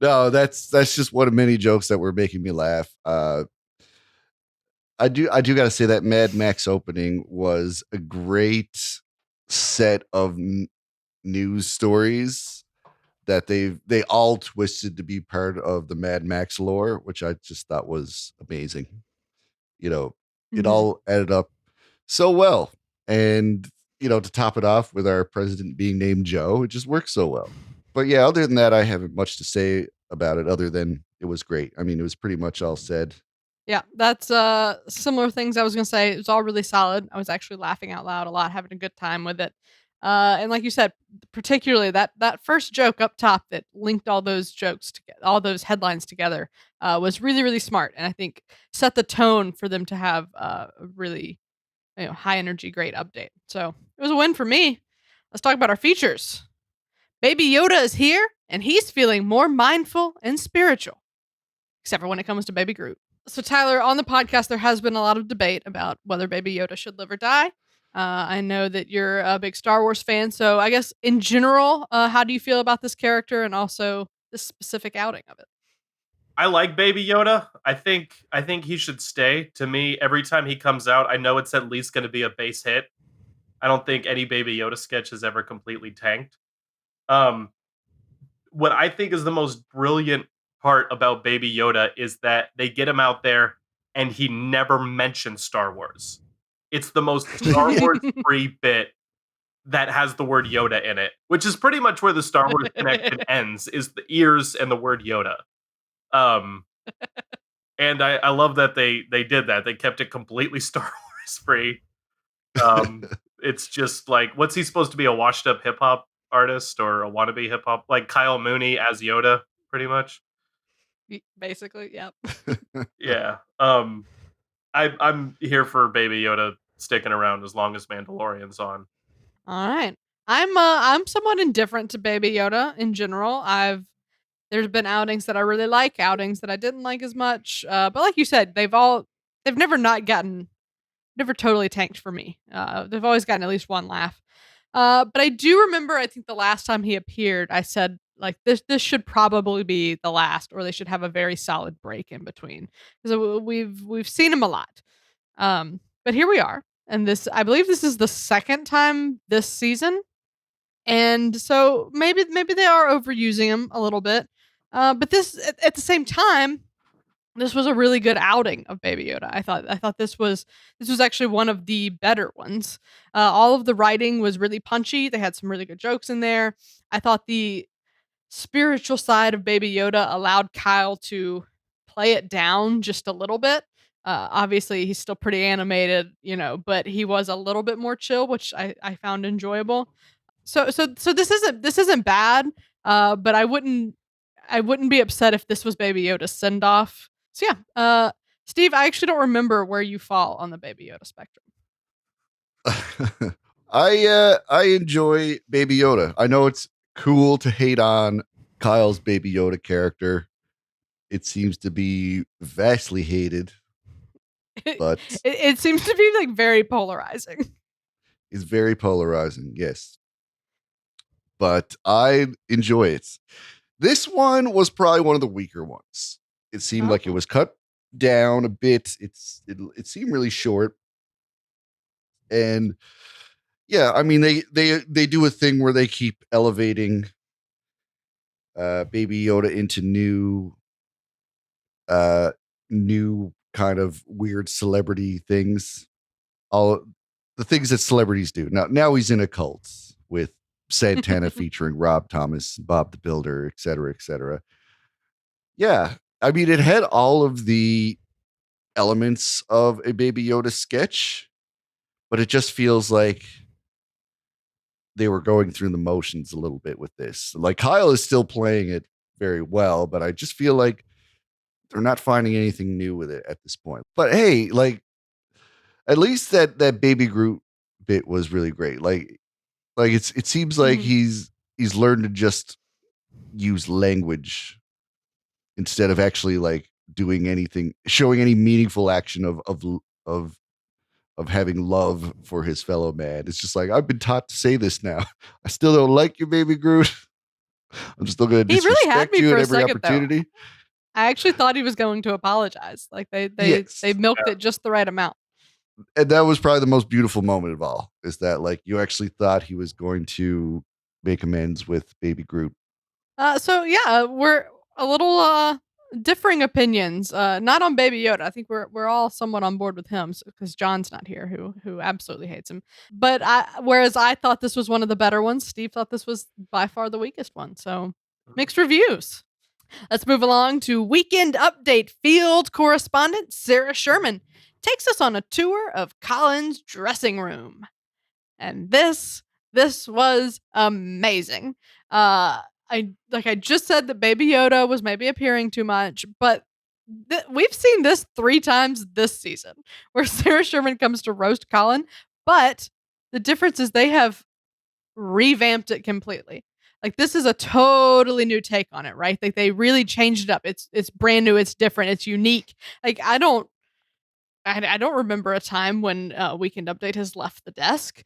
No, that's just one of many jokes that were making me laugh. I do got to say that Mad Max opening was a great set of news stories that they all twisted to be part of the Mad Max lore, which I just thought was amazing. You know, it Mm-hmm. all added up so well. And, to top it off with our president being named Joe, it just works so well. But yeah, other than that, I haven't much to say about it other than it was great. I mean, it was pretty much all said. Yeah, that's similar things I was gonna say. It was all really solid. I was actually laughing out loud a lot, having a good time with it. And like you said, particularly that first joke up top that linked all those jokes together, all those headlines together, was really really smart, and I think set the tone for them to have a really high energy, great update. So it was a win for me. Let's talk about our features. Baby Yoda is here, and he's feeling more mindful and spiritual, except for when it comes to Baby Groot. So, Tyler, on the podcast, there has been a lot of debate about whether Baby Yoda should live or die. I know that you're a big Star Wars fan, so I guess in general, how do you feel about this character and also this specific outing of it? I like Baby Yoda. I think he should stay. To me, every time he comes out, I know it's at least going to be a base hit. I don't think any Baby Yoda sketch has ever completely tanked. Um, what I think is the most brilliant part about Baby Yoda is that they get him out there and he never mentions Star Wars. It's the most Star Wars free bit that has the word Yoda in it, which is pretty much where the Star Wars connection ends, is the ears and the word Yoda. Um, and I love that they did that. They kept it completely Star Wars free. It's just like, what's he supposed to be, a washed up hip hop artist or a wannabe hip hop, like Kyle Mooney as Yoda, pretty much. Basically, yep. Yeah. I'm here for Baby Yoda sticking around as long as Mandalorian's on. All right. I'm somewhat indifferent to Baby Yoda in general. There's been outings that I really like, outings that I didn't like as much. But like you said, they've never not gotten never totally tanked for me. They've always gotten at least one laugh. But I do remember, I think the last time he appeared, I said like this should probably be the last, or they should have a very solid break in between because we've seen him a lot. But here we are, and this I believe this is the second time this season, and so maybe they are overusing him a little bit. But this at the same time, this was a really good outing of Baby Yoda. I thought this was actually one of the better ones. All of the writing was really punchy. They had some really good jokes in there. I thought the spiritual side of Baby Yoda allowed Kyle to play it down just a little bit. Obviously, he's still pretty animated, but he was a little bit more chill, which I found enjoyable. So this isn't bad, but I wouldn't be upset if this was Baby Yoda's send off. So yeah, Steve, I actually don't remember where you fall on the Baby Yoda spectrum. I enjoy Baby Yoda. I know it's cool to hate on Kyle's Baby Yoda character. It seems to be vastly hated, but It seems to be like very polarizing. it's very polarizing. Yes, but I enjoy it. This one was probably one of the weaker ones. It seemed like it was cut down a bit. It seemed really short, and yeah, I mean they do a thing where they keep elevating Baby Yoda into new kind of weird celebrity things. All the things that celebrities do. Now he's in a cult with Santana featuring Rob Thomas, Bob the Builder, et cetera, et cetera. Yeah. I mean, it had all of the elements of a Baby Yoda sketch, but it just feels like they were going through the motions a little bit with this. Like Kyle is still playing it very well, but I just feel like they're not finding anything new with it at this point. But hey, like at least that Baby Groot bit was really great. Like it seems like he's learned to just use language instead of actually like doing anything, showing any meaningful action of having love for his fellow man. It's just like, I've been taught to say this now. I still don't like you, Baby Groot. I'm still going to He really had disrespect me you for at a every second, though. opportunity. I actually thought he was going to apologize. Like they Yes. milked it just the right amount. And that was probably the most beautiful moment of all, is that like you actually thought he was going to make amends with Baby Groot. So yeah, we're a little differing opinions. Not on Baby Yoda. I think we're all somewhat on board with him because John's not here, who absolutely hates him. But whereas I thought this was one of the better ones, Steve thought this was by far the weakest one. So mixed reviews. Let's move along to Weekend Update. Field correspondent Sarah Sherman takes us on a tour of Colin's dressing room. And this was amazing. I just said that Baby Yoda was maybe appearing too much, but we've seen this 3 times this season where Sarah Sherman comes to roast Colin, but the difference is they have revamped it completely. Like this is a totally new take on it, right? Like they really changed it up. It's brand new, it's different, it's unique. Like I don't remember a time when Weekend Update has left the desk.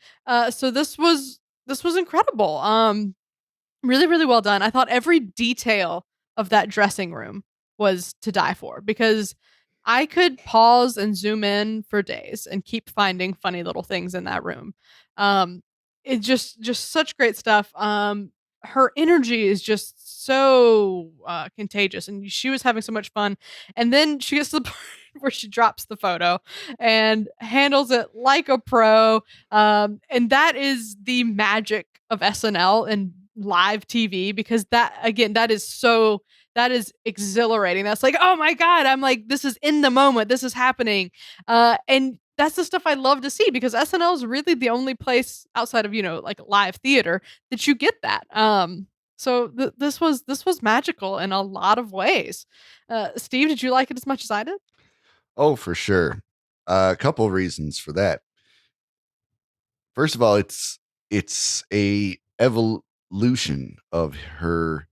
So this was incredible. Really, really well done. I thought every detail of that dressing room was to die for because I could pause and zoom in for days and keep finding funny little things in that room. It just such great stuff. Her energy is just so contagious, and she was having so much fun. And then she gets to the part where she drops the photo and handles it like a pro. And that is the magic of SNL and live TV because that is exhilarating. That's like, oh my God, I'm like, this is in the moment, this is happening. And that's the stuff I love to see because SNL is really the only place outside of, like live theater that you get that. So this was magical in a lot of ways. Steve, did you like it as much as I did? Oh, for sure. A couple of reasons for that. First of all, it's a evolution of her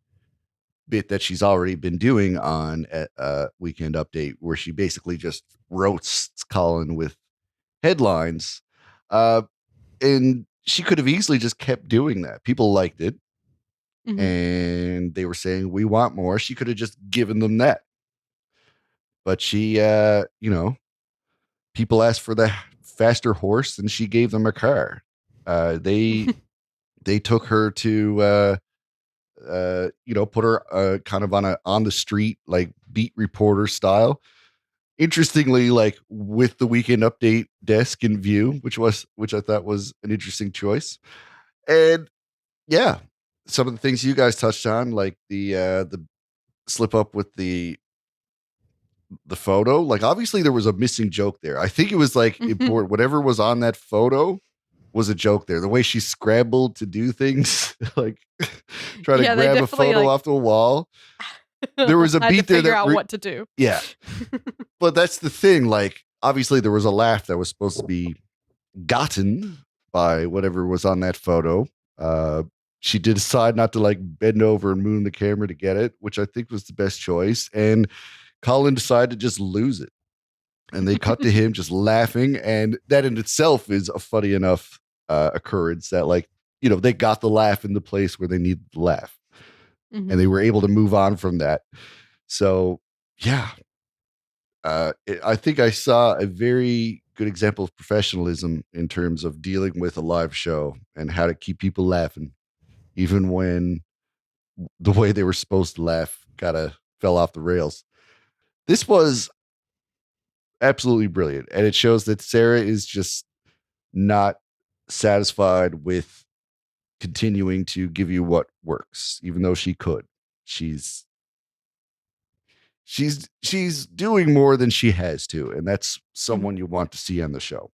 bit that she's already been doing on Weekend Update, where she basically just roasts Colin with headlines. And she could have easily just kept doing that. People liked it. Mhm. And they were saying, we want more. She could have just given them that. But she, people asked for the faster horse and she gave them a car. They took her to, put her kind of on the street, like beat reporter style. Interestingly, like with the Weekend Update desk in view, which I thought was an interesting choice. And yeah, some of the things you guys touched on, like the slip up with the photo. Like obviously there was a missing joke there. I think it was like important. Whatever was on that photo was a joke there. The way she scrambled to do things, like try to grab a photo off the wall. There was a beat there figure out what to do. Yeah. But that's the thing. Like obviously there was a laugh that was supposed to be gotten by whatever was on that photo. Uh, she did decide not to like bend over and moon the camera to get it, which I think was the best choice. And Colin decided to just lose it. And they cut to him just laughing. And that in itself is a funny enough occurrence that, like, they got the laugh in the place where they needed the laugh. And they were able to move on from that. So, yeah, I think I saw a very good example of professionalism in terms of dealing with a live show and how to keep people laughing, even when the way they were supposed to laugh kind of fell off the rails. This was absolutely brilliant. And it shows that Sarah is just not satisfied with continuing to give you what works, even though she could. She's doing more than she has to, and that's someone you want to see on the show.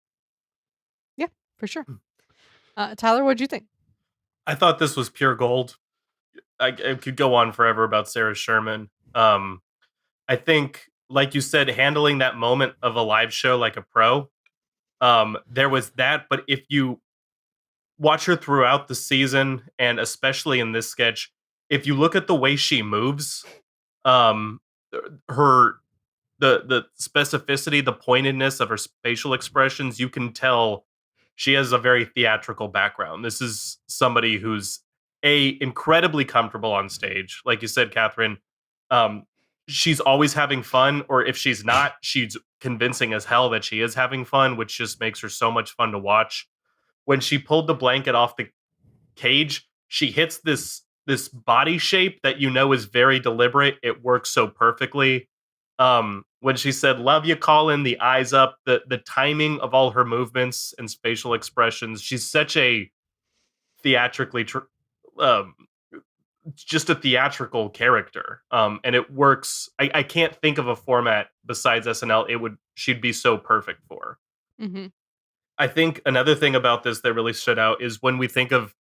Yeah, for sure. Tyler, what'd you think? I thought this was pure gold. I could go on forever about Sarah Sherman. I think, like you said, handling that moment of a live show like a pro. There was that, but if you watch her throughout the season, and especially in this sketch, if you look at the way she moves, um, her the specificity, the pointedness of her facial expressions, you can tell she has a very theatrical background. This is somebody who's incredibly comfortable on stage, like you said, Catherine. Um, she's always having fun, or if she's not, she's convincing as hell that she is having fun, which just makes her so much fun to watch. When she pulled the blanket off the cage, she hits this body shape that is very deliberate. It works so perfectly. When she said "Love you, Colin," the eyes up, the timing of all her movements and facial expressions. She's such a theatrically, um, just a theatrical character, and it works. I can't think of a format besides SNL she'd be so perfect for. Mm-hmm. I think another thing about this that really stood out is when we think of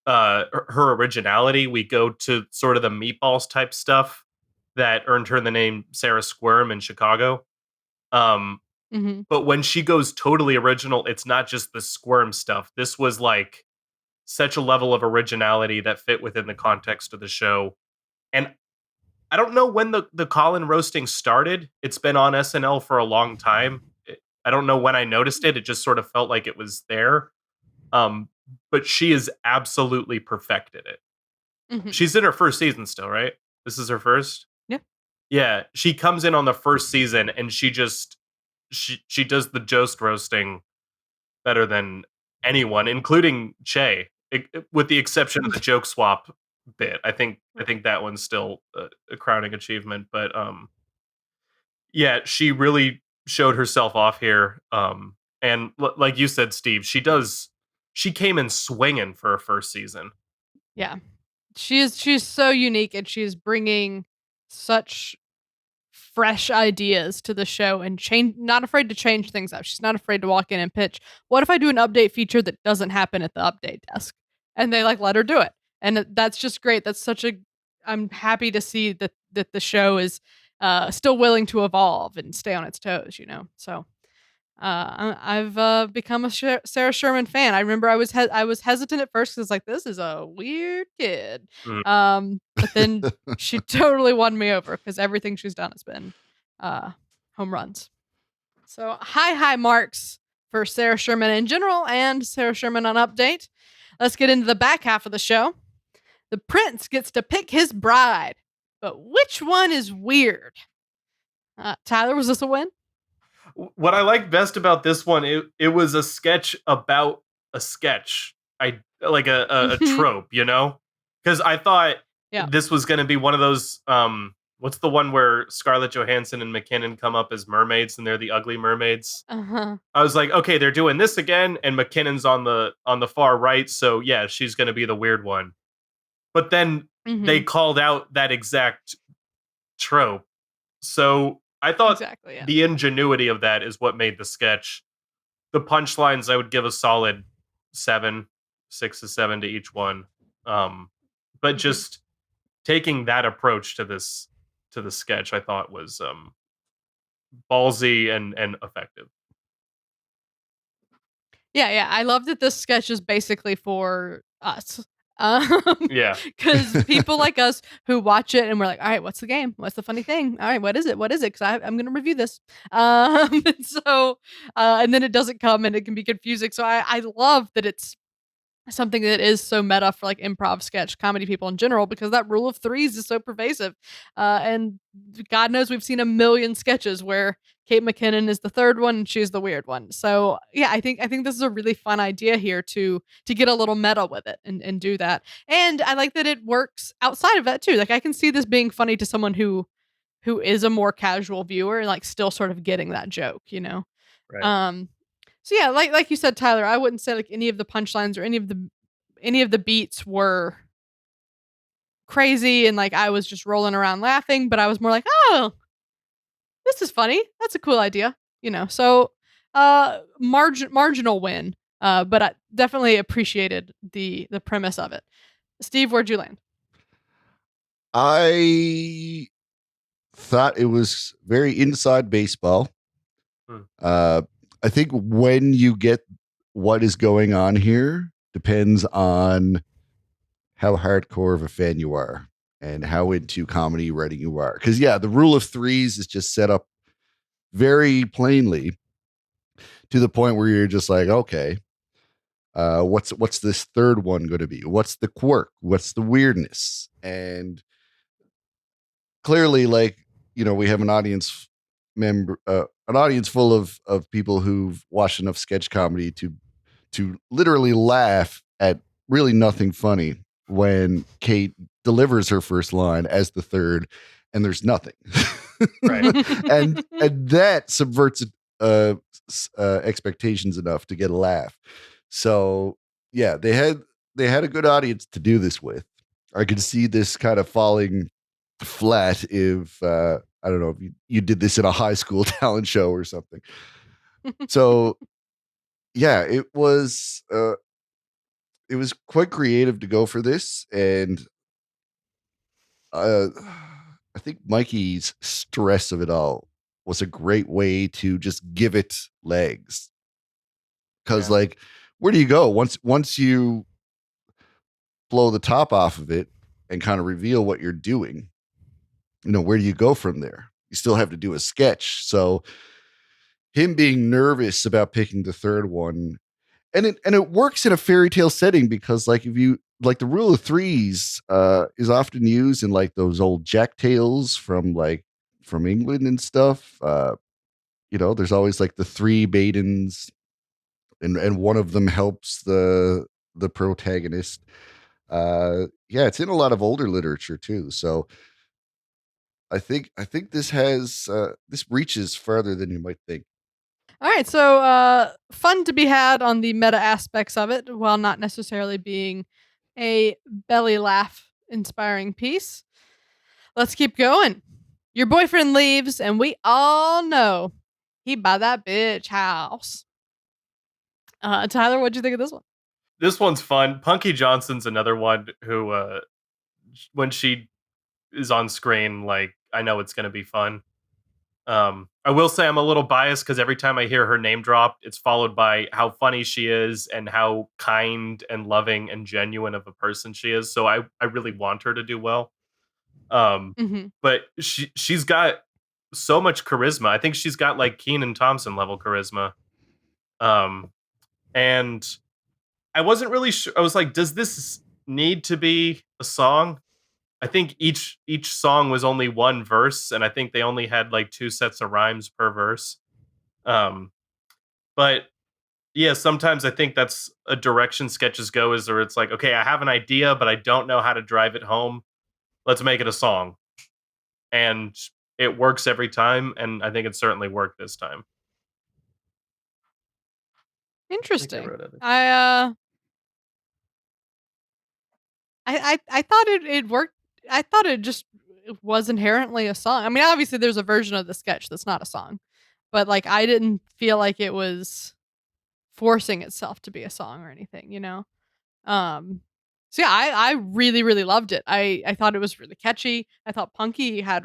her originality, we go to sort of the Meatballs type stuff that earned her the name Sarah Squirm in Chicago. Um, Mm-hmm. but when she goes totally original, it's not just the squirm stuff. This was like such a level of originality that fit within the context of the show. And I don't know when the Colin roasting started. It's been on SNL for a long time. I don't know when I noticed it. It just sort of felt like it was there. Um, but she is absolutely perfected it. Mm-hmm. She's in her first season still, right? This is her first? Yeah. Yeah. She comes in on the first season and she does the jost roasting better than anyone, including Che, with the exception of the joke swap bit. I think that one's still a crowning achievement. But yeah, she really showed herself off here. And like you said, Steve, she came in swinging for her first season. Yeah. She's so unique, and she's bringing such fresh ideas to the show, and not afraid to change things up. She's not afraid to walk in and pitch, what if I do an update feature that doesn't happen at the update desk? And they like let her do it. And that's just great. I'm happy to see that the show is still willing to evolve and stay on its toes, So I've become a Sarah Sherman fan. I remember I was hesitant at first because like, this is a weird kid, Mm. but then she totally won me over because everything she's done has been home runs. So high marks for Sarah Sherman in general and Sarah Sherman on Update. Let's get into the back half of the show. The prince gets to pick his bride, but which one is weird? Tyler, was this a win? What I like best about this one, it was a sketch about a sketch. I like a trope, because I thought this was going to be one of those. What's the one where Scarlett Johansson and McKinnon come up as mermaids and they're the ugly mermaids? Uh-huh. I was like, okay, they're doing this again, and McKinnon's on the far right, so yeah, she's going to be the weird one. But then they called out that exact trope, so I thought the ingenuity of that is what made the sketch. The punchlines, I would give a solid 6 to 7 to each one. But just taking that approach to the sketch, I thought was ballsy and effective. Yeah. I love that this sketch is basically for us. Yeah. Because people like us who watch it and we're like, all right, what's the game? What's the funny thing? All right, what is it? What is it? Because I'm going to review this. And so, and then it doesn't come and it can be confusing. So I love that it's something that is so meta for like improv sketch comedy people in general because that rule of threes is so pervasive. And God knows we've seen a million sketches where Kate McKinnon is the third one and she's the weird one. So yeah, I think this is a really fun idea here to get a little meta with it and do that. And I like that it works outside of that too. Like I can see this being funny to someone who is a more casual viewer and like still sort of getting that joke, you know? Right. Um, so yeah, like you said, Tyler, I wouldn't say like any of the punchlines or any of the beats were crazy and like I was just rolling around laughing, but I was more like, oh, this is funny. That's a cool idea, you know. So marginal win, but I definitely appreciated the premise of it. Steve, where'd you land? I thought it was very inside baseball. Hmm. I think when you get what is going on here depends on how hardcore of a fan you are and how into comedy writing you are. Because yeah, the rule of threes is just set up very plainly to the point where you're just like, okay, what's this third one going to be? What's the quirk? What's the weirdness? And clearly, like, you know, we have an audience full of people who've watched enough sketch comedy to literally laugh at really nothing funny when Kate delivers her first line as the third and there's nothing. Right. and that subverts expectations enough to get a laugh. So yeah, they had a good audience to do this with. I could see this kind of falling flat if I don't know if you did this in a high school talent show or something. So yeah, it was quite creative to go for this, and uh, I think Mikey's stress of it all was a great way to just give it legs. Because Yeah. like, where do you go once you blow the top off of it and kind of reveal what you're doing? You know, where do you go from there? You still have to do a sketch. So him being nervous about picking the third one, and it works in a fairy tale setting because like if you like the rule of threes is often used in like those old jack tales from England and stuff. You know, there's always like the three maidens and one of them helps the protagonist. Yeah, it's in a lot of older literature too. So I think this reaches further than you might think. All right, so fun to be had on the meta aspects of it, while not necessarily being a belly laugh inspiring piece. Let's keep going. Your boyfriend leaves, and we all know he buy that bitch house. Tyler, what'd you think of this one? This one's fun. Punky Johnson's another one who, when she is on screen, like I know it's going to be fun. I will say I'm a little biased because every time I hear her name dropped, it's followed by how funny she is and how kind and loving and genuine of a person she is. So I really want her to do well. Um, Mm-hmm. but she's got so much charisma. I think she's got like Keenan Thompson level charisma. Um, and I wasn't really sure. I was like, does this need to be a song? I think each song was only one verse, and I think they only had like two sets of rhymes per verse. Um, but yeah, sometimes I think that's a direction sketches go is where it's like, okay, I have an idea, but I don't know how to drive it home. Let's make it a song. And it works every time, and I think it certainly worked this time. I think I Interesting. wrote it. I thought it worked. I thought it just was inherently a song. I mean, obviously there's a version of the sketch that's not a song, but like I didn't feel like it was forcing itself to be a song or anything, you know? Um, so yeah, I really, really loved it. I thought it was really catchy. I thought Punky had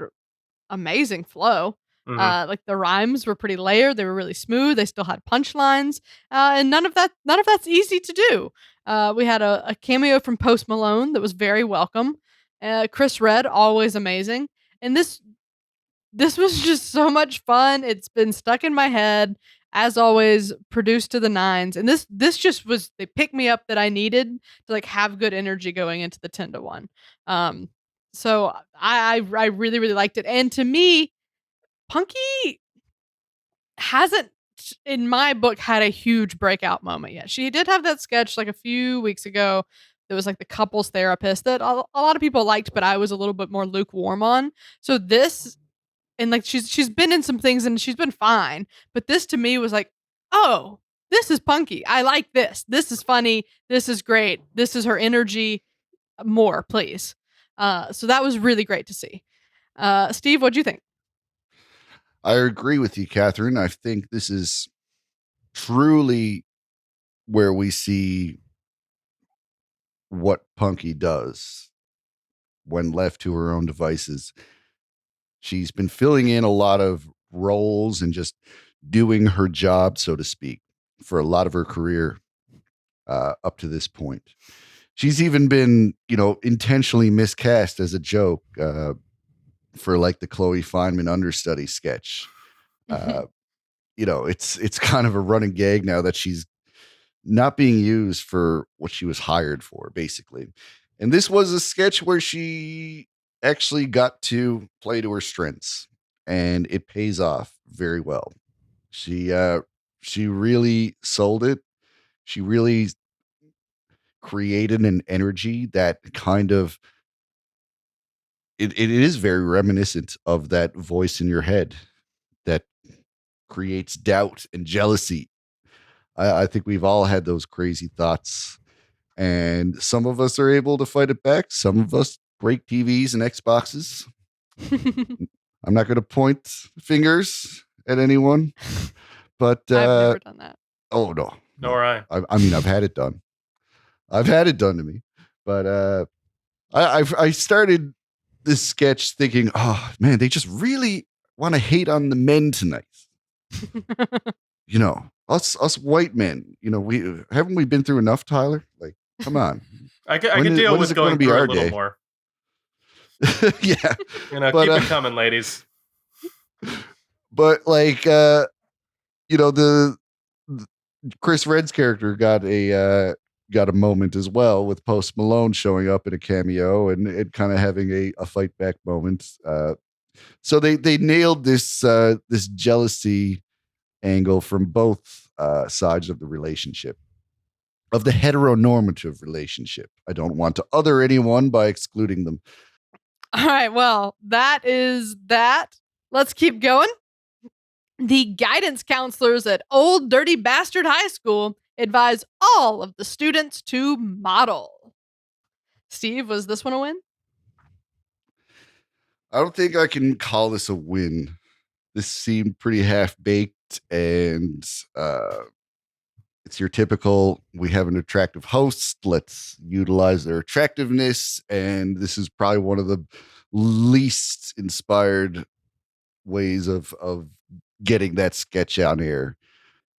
amazing flow. Like the rhymes were pretty layered. They were really smooth. They still had punchlines, and none of that's easy to do. We had a cameo from Post Malone that was very welcome. Chris Redd, always amazing, and this was just so much fun. It's been stuck in my head. As always, produced to the nines, and this just was they picked me up that I needed to like have good energy going into the 10-1. So I really really liked it, and to me, Punky hasn't, in my book, had a huge breakout moment yet. She did have that sketch like a few weeks ago. That was like the couples therapist that a lot of people liked, but I was a little bit more lukewarm on. So this, and like she's been in some things and she's been fine, but this to me was like, oh, this is Punky. I like this. This is funny. This is great. This is her energy. More, please. So that was really great to see. Steve, what'd you think? I agree with you, Catherine. I think this is truly where we see what Punky does when left to her own devices. She's been filling in a lot of roles and just doing her job, so to speak, for a lot of her career up to this point. She's even been, intentionally miscast as a joke for like the Chloe Fineman understudy sketch. It's kind of a running gag now that she's not being used for what she was hired for, basically. And this was a sketch where she actually got to play to her strengths, and it pays off very well. She really sold it. She really created an energy that kind of it is very reminiscent of that voice in your head that creates doubt and jealousy. I think we've all had those crazy thoughts, and some of us are able to fight it back. Some of us break TVs and Xboxes. I'm not going to point fingers at anyone, but I've never done that. Oh no, Nor I. I mean, I've had it done. I've had it done to me, but I started this sketch thinking, oh man, they just really want to hate on the men tonight. Us white men. We been through enough, Tyler? Like, come on. I can deal with going through a little more. Yeah, keep it coming, ladies. But like, the Chris Redd's character got a moment as well, with Post Malone showing up in a cameo and kind of having a fight back moment. So they nailed this jealousy angle from both sides of the relationship, of the heteronormative relationship. I don't want to other anyone by excluding them. All right, well, that is that. Let's keep going. The guidance counselors at Old Dirty Bastard High School advise all of the students to model. Steve, was this one a win? I don't think I can call this a win. This seemed pretty half-baked, and it's your typical, we have an attractive host, let's utilize their attractiveness, and this is probably one of the least inspired ways of getting that sketch on air.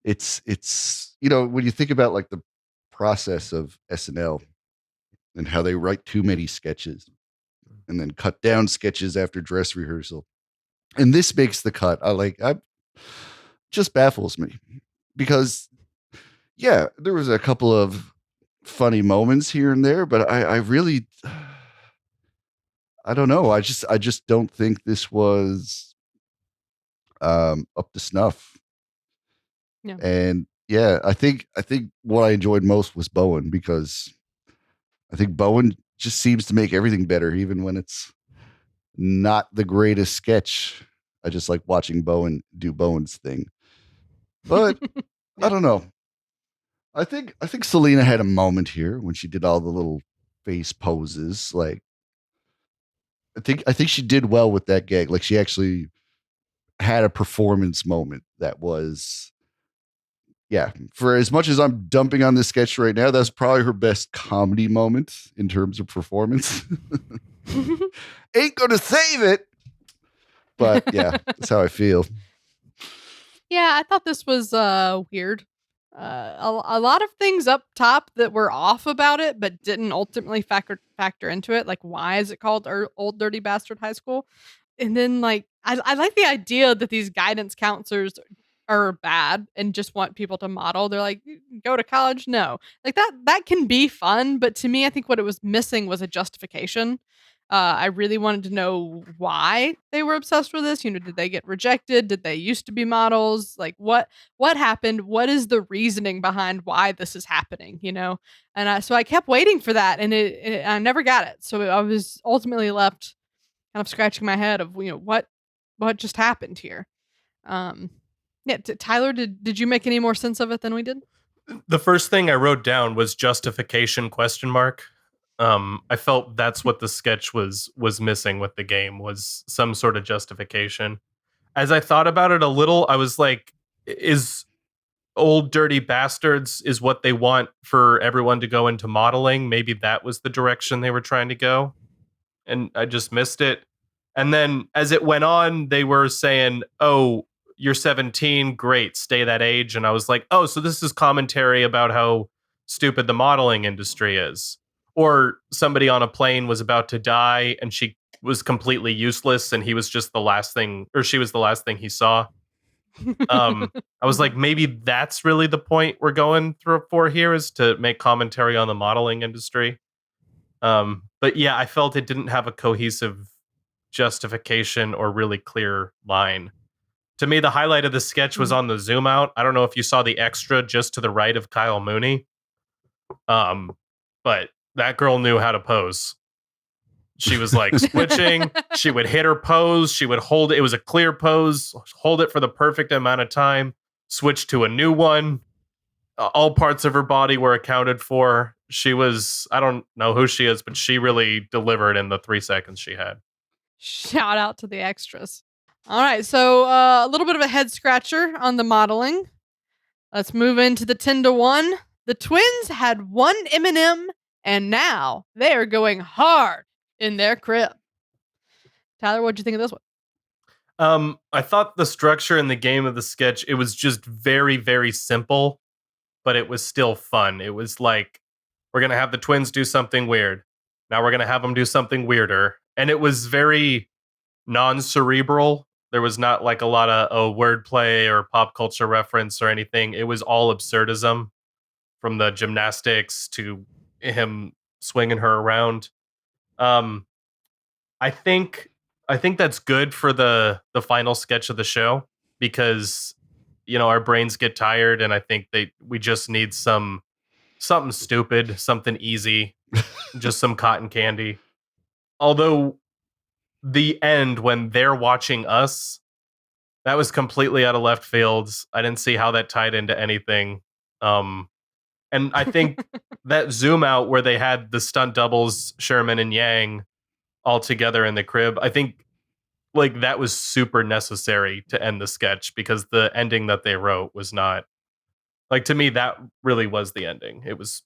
It's when you think about like the process of SNL and how they write too many sketches and then cut down sketches after dress rehearsal, and this makes the cut. I just baffles me, because yeah, there was a couple of funny moments here and there, but I really, I don't know. I just don't think this was up to snuff. Yeah. And yeah, I think what I enjoyed most was Bowen, because I think Bowen just seems to make everything better, even when it's not the greatest sketch. I just like watching Bowen do Bowen's thing. But I don't know. I think Selena had a moment here when she did all the little face poses. Like, I think she did well with that gag. Like, she actually had a performance moment that was, yeah. For as much as I'm dumping on this sketch right now, that's probably her best comedy moment in terms of performance. Ain't gonna save it, But yeah, that's how I feel. Yeah, I thought this was weird. A lot of things up top that were off about it, but didn't ultimately factor into it. Like, why is it called Old Dirty Bastard High School? And then, like, I like the idea that these guidance counselors are bad and just want people to model. They're like, go to college. No, like that can be fun, but to me, I think what it was missing was a justification. I really wanted to know why they were obsessed with this. You know, did they get rejected? Did they used to be models? Like, what happened? What is the reasoning behind why this is happening? You know, and so I kept waiting for that, and I never got it. So I was ultimately left kind of scratching my head of, you know, what just happened here. Um, yeah, Tyler, did you make any more sense of it than we did? The first thing I wrote down was justification question mark. I felt that's what the sketch was missing with the game, was some sort of justification. As I thought about it a little, I was like, is Old Dirty Bastards is what they want for everyone to go into modeling? Maybe that was the direction they were trying to go, and I just missed it. And then as it went on, they were saying, "Oh, you're 17, great, stay that age." And I was like, "Oh, so this is commentary about how stupid the modeling industry is." Or somebody on a plane was about to die and she was completely useless and he was just the last thing, or she was the last thing he saw. I was like, maybe that's really the point we're going through for here, is to make commentary on the modeling industry. But yeah, I felt it didn't have a cohesive justification or really clear line. To me, the highlight of the sketch was on the zoom out. I don't know if you saw the extra just to the right of Kyle Mooney. But that girl knew how to pose. She was like switching. She would hit her pose. She would hold it. It was a clear pose, hold it for the perfect amount of time, switch to a new one. All parts of her body were accounted for. She was, I don't know who she is, but she really delivered in the 3 seconds she had. Shout out to the extras. All right, so a little bit of a head scratcher on the modeling. Let's move into the 10-1. The twins had one M&M, and now they are going hard in their crib. Tyler, what'd you think of this one? I thought the structure and the game of the sketch, it was just very, very simple, but it was still fun. It was like, we're going to have the twins do something weird. Now we're going to have them do something weirder. And it was very non-cerebral. There was not like a lot of wordplay or pop culture reference or anything. It was all absurdism, from the gymnastics to him swinging her around. Um, I think I think that's good for the final sketch of the show, because our brains get tired, and I think we just need something stupid, something easy, just some cotton candy. Although the end, when they're watching us, that was completely out of left field. I didn't see how that tied into anything. And I think that zoom out where they had the stunt doubles, Sherman and Yang, all together in the crib, I think like that was super necessary to end the sketch, because the ending that they wrote was not, like, to me, that really was the ending. It was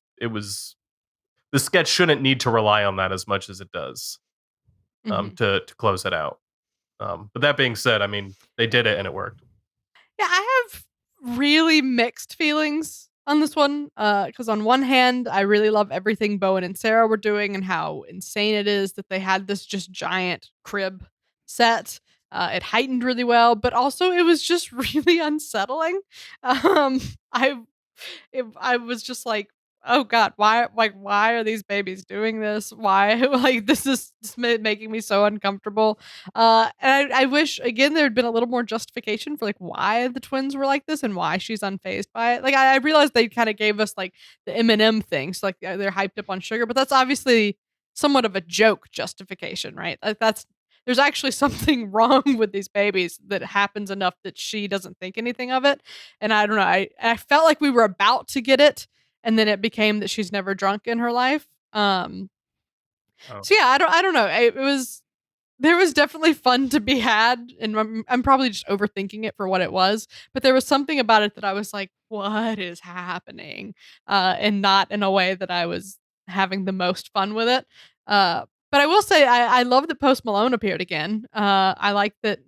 the sketch shouldn't need to rely on that as much as it does, to close it out. But that being said, I mean, they did it and it worked. Yeah, I have really mixed feelings on this one. Because on one hand, I really love everything Bowen and Sarah were doing and how insane it is that they had this just giant crib set. It heightened really well, but also it was just really unsettling. Um, I I was just like, "Oh god, why are these babies doing this? Why like this is just making me so uncomfortable." And I wish again there had been a little more justification for like why the twins were like this and why she's unfazed by it. Like I realized they kind of gave us like the M&M things, like they're hyped up on sugar, but that's obviously somewhat of a joke justification, right? Like that's there's actually something wrong with these babies that happens enough that she doesn't think anything of it. And I don't know. I felt like we were about to get it, and then it became that she's never drunk in her life. Oh. So yeah, I don't know. It was there was definitely fun to be had, and I'm probably just overthinking it for what it was. But there was something about it that I was like, "What is happening?" And not in a way that I was having the most fun with it. But I will say I love that Post Malone appeared again. I like that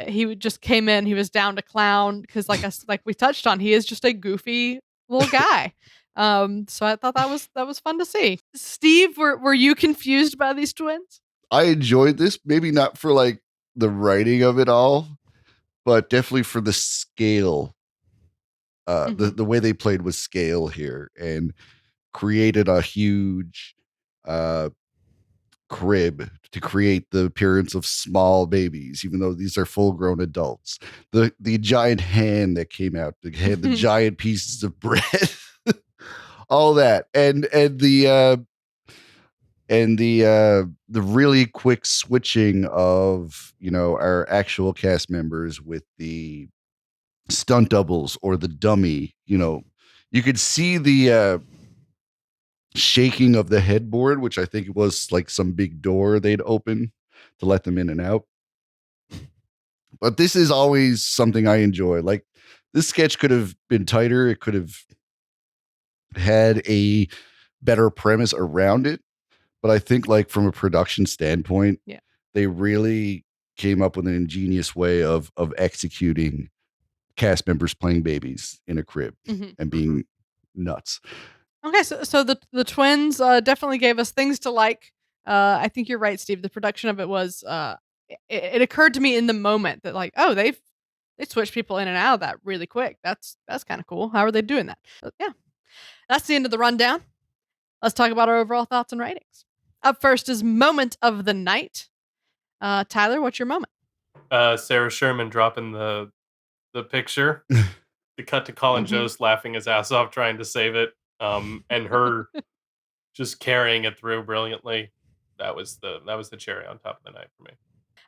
He just came in. He was down to clown because, like we touched on, he is just a goofy little guy. So I thought that was fun to see. Steve, were you confused by these twins? I enjoyed this, maybe not for like the writing of it all, but definitely for the scale. The way they played with scale here and created a huge crib to create the appearance of small babies, even though these are full grown adults. The giant hand that came out, the giant pieces of bread, all that, and the really quick switching of our actual cast members with the stunt doubles or the dummy. You could see the shaking of the headboard, which I think was like some big door they'd open to let them in and out. But this is always something I enjoy. Like, this sketch could have been tighter. It could have had a better premise around it. But I think, like, from a production standpoint, Yeah. they really came up with an ingenious way of executing cast members playing babies in a crib and being nuts. Okay, so the twins definitely gave us things to like. I think you're right, Steve. The production of it was it occurred to me in the moment that, like, oh, they switched people in and out of that really quick. That's kind of cool. How are they doing that? But yeah, that's the end of the rundown. Let's talk about our overall thoughts and ratings. Up first is moment of the night. Tyler, what's your moment? Sarah Sherman dropping the picture. The cut to Colin Jost laughing his ass off trying to save it, and her just carrying it through brilliantly. That was the cherry on top of the night for me.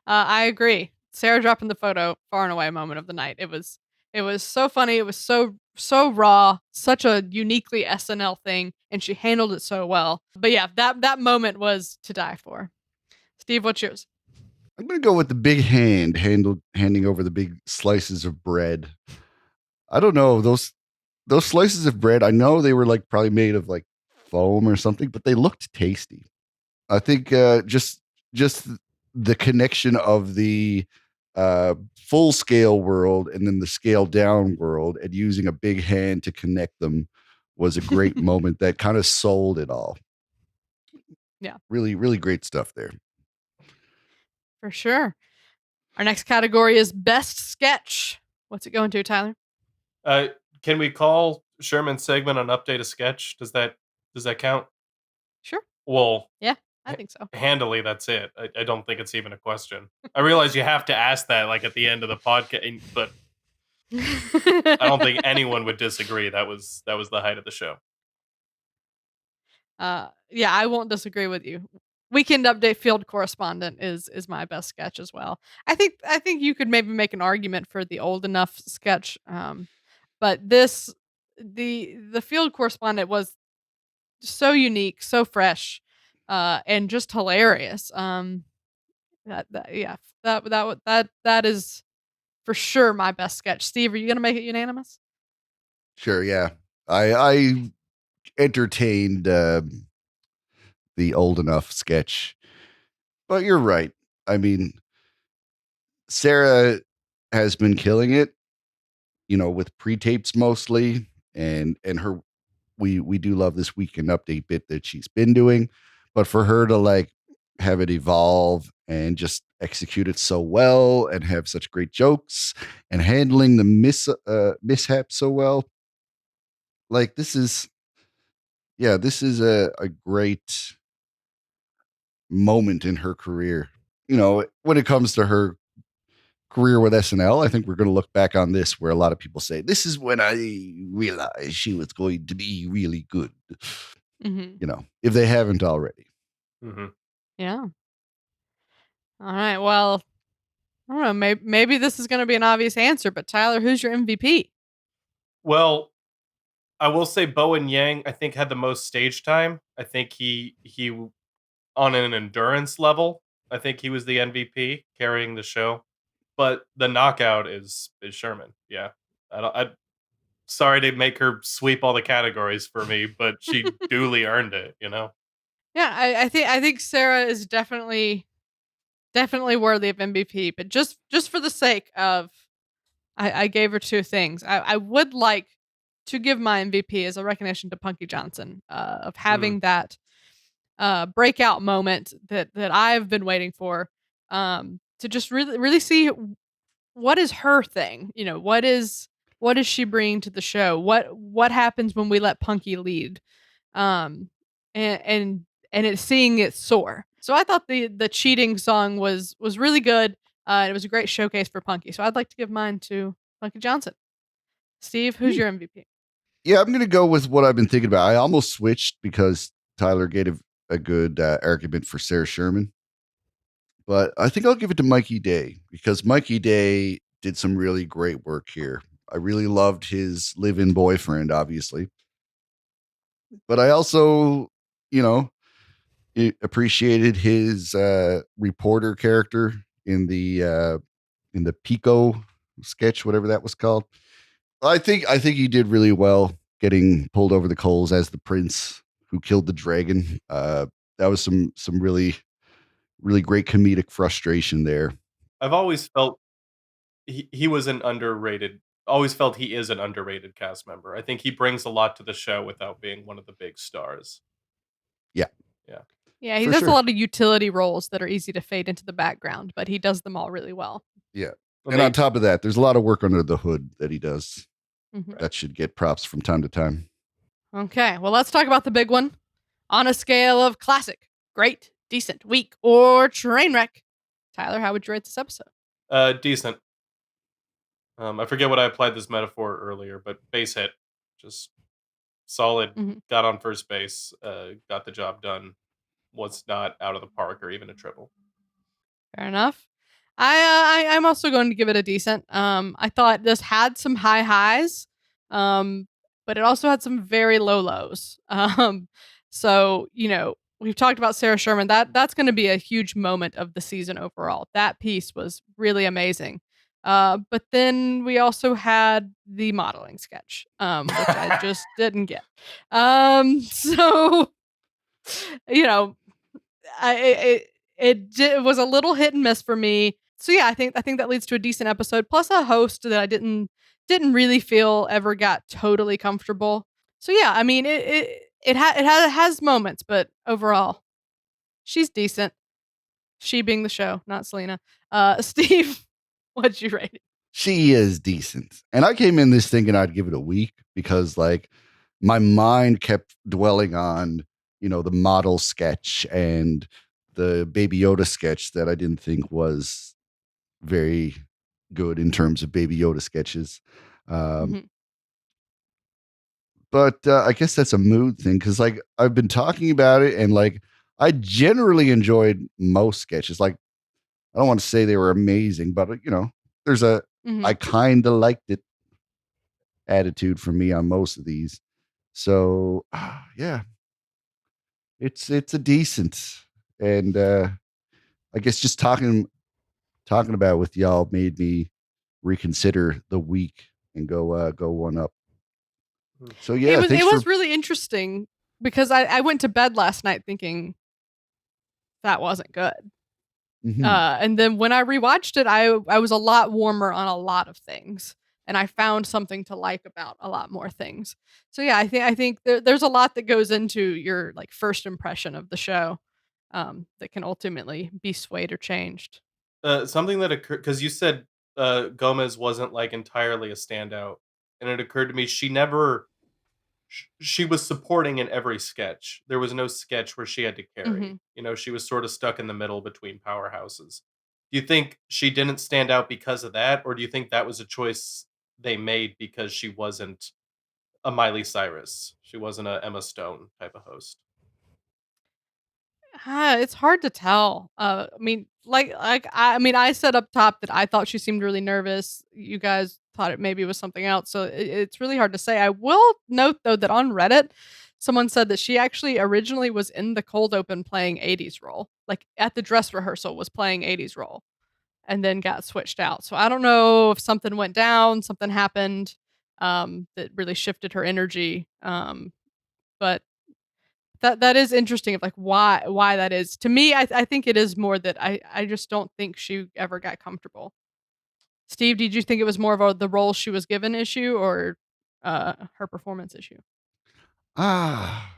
I agree. Sarah dropping the photo, far and away moment of the night. It was so funny. It was so raw, such a uniquely SNL thing, and she handled it so well. But yeah, that moment was to die for. Steve, what's yours? I'm gonna go with the big handing over the big slices of bread. I don't know, those slices of bread. I know they were like probably made of like foam or something, but they looked tasty. I think just the connection of the full scale world and then the scale down world, and using a big hand to connect them was a great moment that kind of sold it all. Yeah, really, really great stuff there. for sure. Our next category is best sketch. What's it going to, Tyler? Can we call Sherman's segment an update a sketch? Does that count? Sure. Well, Yeah, I think so. Handily, that's it. I don't think it's even a question. I realize you have to ask that like at the end of the podcast, but I don't think anyone would disagree. That was the height of the show. Yeah, I won't disagree with you. Weekend Update field correspondent is my best sketch as well. I think you could maybe make an argument for the old enough sketch, but the field correspondent was so unique, so fresh, and just hilarious. That is for sure my best sketch. Steve, are you gonna make it unanimous? Sure, yeah. I entertained the old enough sketch, but you're right. I mean, Sarah has been killing it, with pre-tapes mostly, and her we do love this weekend update bit that she's been doing, but for her to like have it evolve and just execute it so well and have such great jokes and handling the mishap so well, like this is a great moment in her career. When it comes to her career with SNL, I think we're going to look back on this where a lot of people say, this is when I realized she was going to be really good. If they haven't already. Yeah. All right. Well, I don't know. Maybe this is going to be an obvious answer, but Tyler, who's your MVP? Well, I will say Bowen Yang, I think, had the most stage time. I think he on an endurance level, I think he was the MVP carrying the show. But the knockout is Sherman. Yeah. Sorry to make her sweep all the categories for me, but she duly earned it, Yeah, I think Sarah is definitely Definitely worthy of MVP, but just for the sake of, I gave her two things. I would like to give my MVP as a recognition to Punky Johnson, of having that breakout moment that I've been waiting for, to just really see what is her thing. What is she bringing to the show? What happens when we let Punky lead? Um, and it's seeing it soar. So I thought the cheating song was really good. It was a great showcase for Punky. So I'd like to give mine to Punky Johnson. Steve, who's your MVP? Yeah, I'm going to go with what I've been thinking about. I almost switched because Tyler gave a good argument for Sarah Sherman, but I think I'll give it to Mikey Day because Mikey Day did some really great work here. I really loved his live-in boyfriend, obviously, but I also, you know, appreciated his reporter character in the Pico sketch, whatever that was called. I think he did really well getting pulled over the coals as the prince who killed the dragon. That was some really great comedic frustration there. I've always felt he was an underrated. Always felt he is an underrated cast member. I think he brings a lot to the show without being one of the big stars. Yeah, Yeah. Yeah, he for does a sure. lot of utility roles that are easy to fade into the background, but he does them all really well. Yeah. When And they- on top of that, there's a lot of work under the hood that he does. Mhm. That should get props from time to time. Okay, well, let's talk about the big one. On a scale of classic, great, decent, weak, or train wreck, Tyler, how would you rate this episode? Decent. I forget what I applied this metaphor earlier, but base hit, just solid. Mhm. Got on first base, got the job done. Was not out of the park or even a triple. Fair enough. I'm also going to give it a decent. I thought this had some high highs, but it also had some very low lows. So we've talked about Sarah Sherman. That's going to be a huge moment of the season overall. That piece was really amazing. But then we also had the modeling sketch, which I just didn't get. So you know, it was a little hit and miss for me. So yeah, I think that leads to a decent episode, plus a host that I didn't really feel ever got totally comfortable. So yeah, I mean it has moments, but overall, she's decent. She being the show, not Selena. Steve, what'd you rate it? She is decent. And I came in this thinking I'd give it a week because like my mind kept dwelling on, the model sketch and the Baby Yoda sketch that I didn't think was very good in terms of Baby Yoda sketches. Um, Mhm. but I guess that's a mood thing because like I've been talking about it and like I generally enjoyed most sketches. Like I don't want to say they were amazing, but there's a I Mhm. kind of liked it attitude from me on most of these. So yeah, it's a decent, and I guess just talking about it with y'all made me reconsider the week and go one up. So It yeah, was thanks it for was really interesting because I went to bed last night thinking that wasn't good. Mhm. And then when I rewatched it, I was a lot warmer on a lot of things, and I found something to like about a lot more things. So yeah, I think there's a lot that goes into your like first impression of the show, that can ultimately be swayed or changed. Something that occurred because you said Gomez wasn't like entirely a standout, and it occurred to me she was supporting in every sketch. There was no sketch where she had to carry. Hmm. She was sort of stuck in the middle between powerhouses. Do you think she didn't stand out because of that, or do you think that was a choice they made because she wasn't a Miley Cyrus? She wasn't a Emma Stone type of host. It's hard to tell. I mean, I said up top that I thought she seemed really nervous. You guys thought it maybe was something else, so it's really hard to say. I will note though that on Reddit, someone said that she actually originally was in the cold open playing '80s role, like at the dress rehearsal was playing '80s role, and then got switched out. So I don't know if something went down, something happened, that really shifted her energy. But that is interesting. Of like why that is. To me, I think it is more that I just don't think she ever got comfortable. Steve, did you think it was more of the role she was given issue or her performance issue? Ah,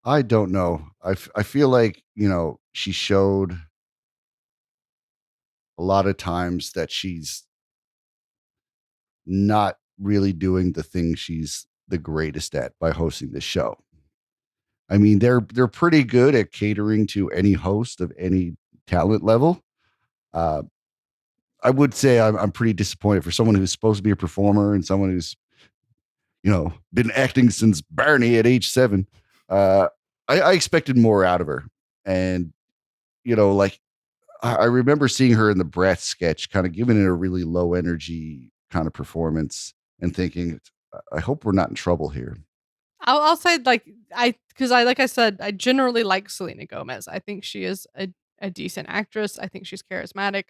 I don't know. I feel like, she showed a lot of times that she's not really doing the thing she's the greatest at by hosting the show. I mean, they're pretty good at catering to any host of any talent level. Uh, I would say I'm pretty disappointed for someone who's supposed to be a performer and someone who's, been acting since Barney at age 7. I expected more out of her. And, like I remember seeing her in the Bratz sketch, kind of giving it a really low energy kind of performance and thinking, I hope we're not in trouble here. I'll say because like I said, I generally like Selena Gomez. I think she is a decent actress. I think she's charismatic.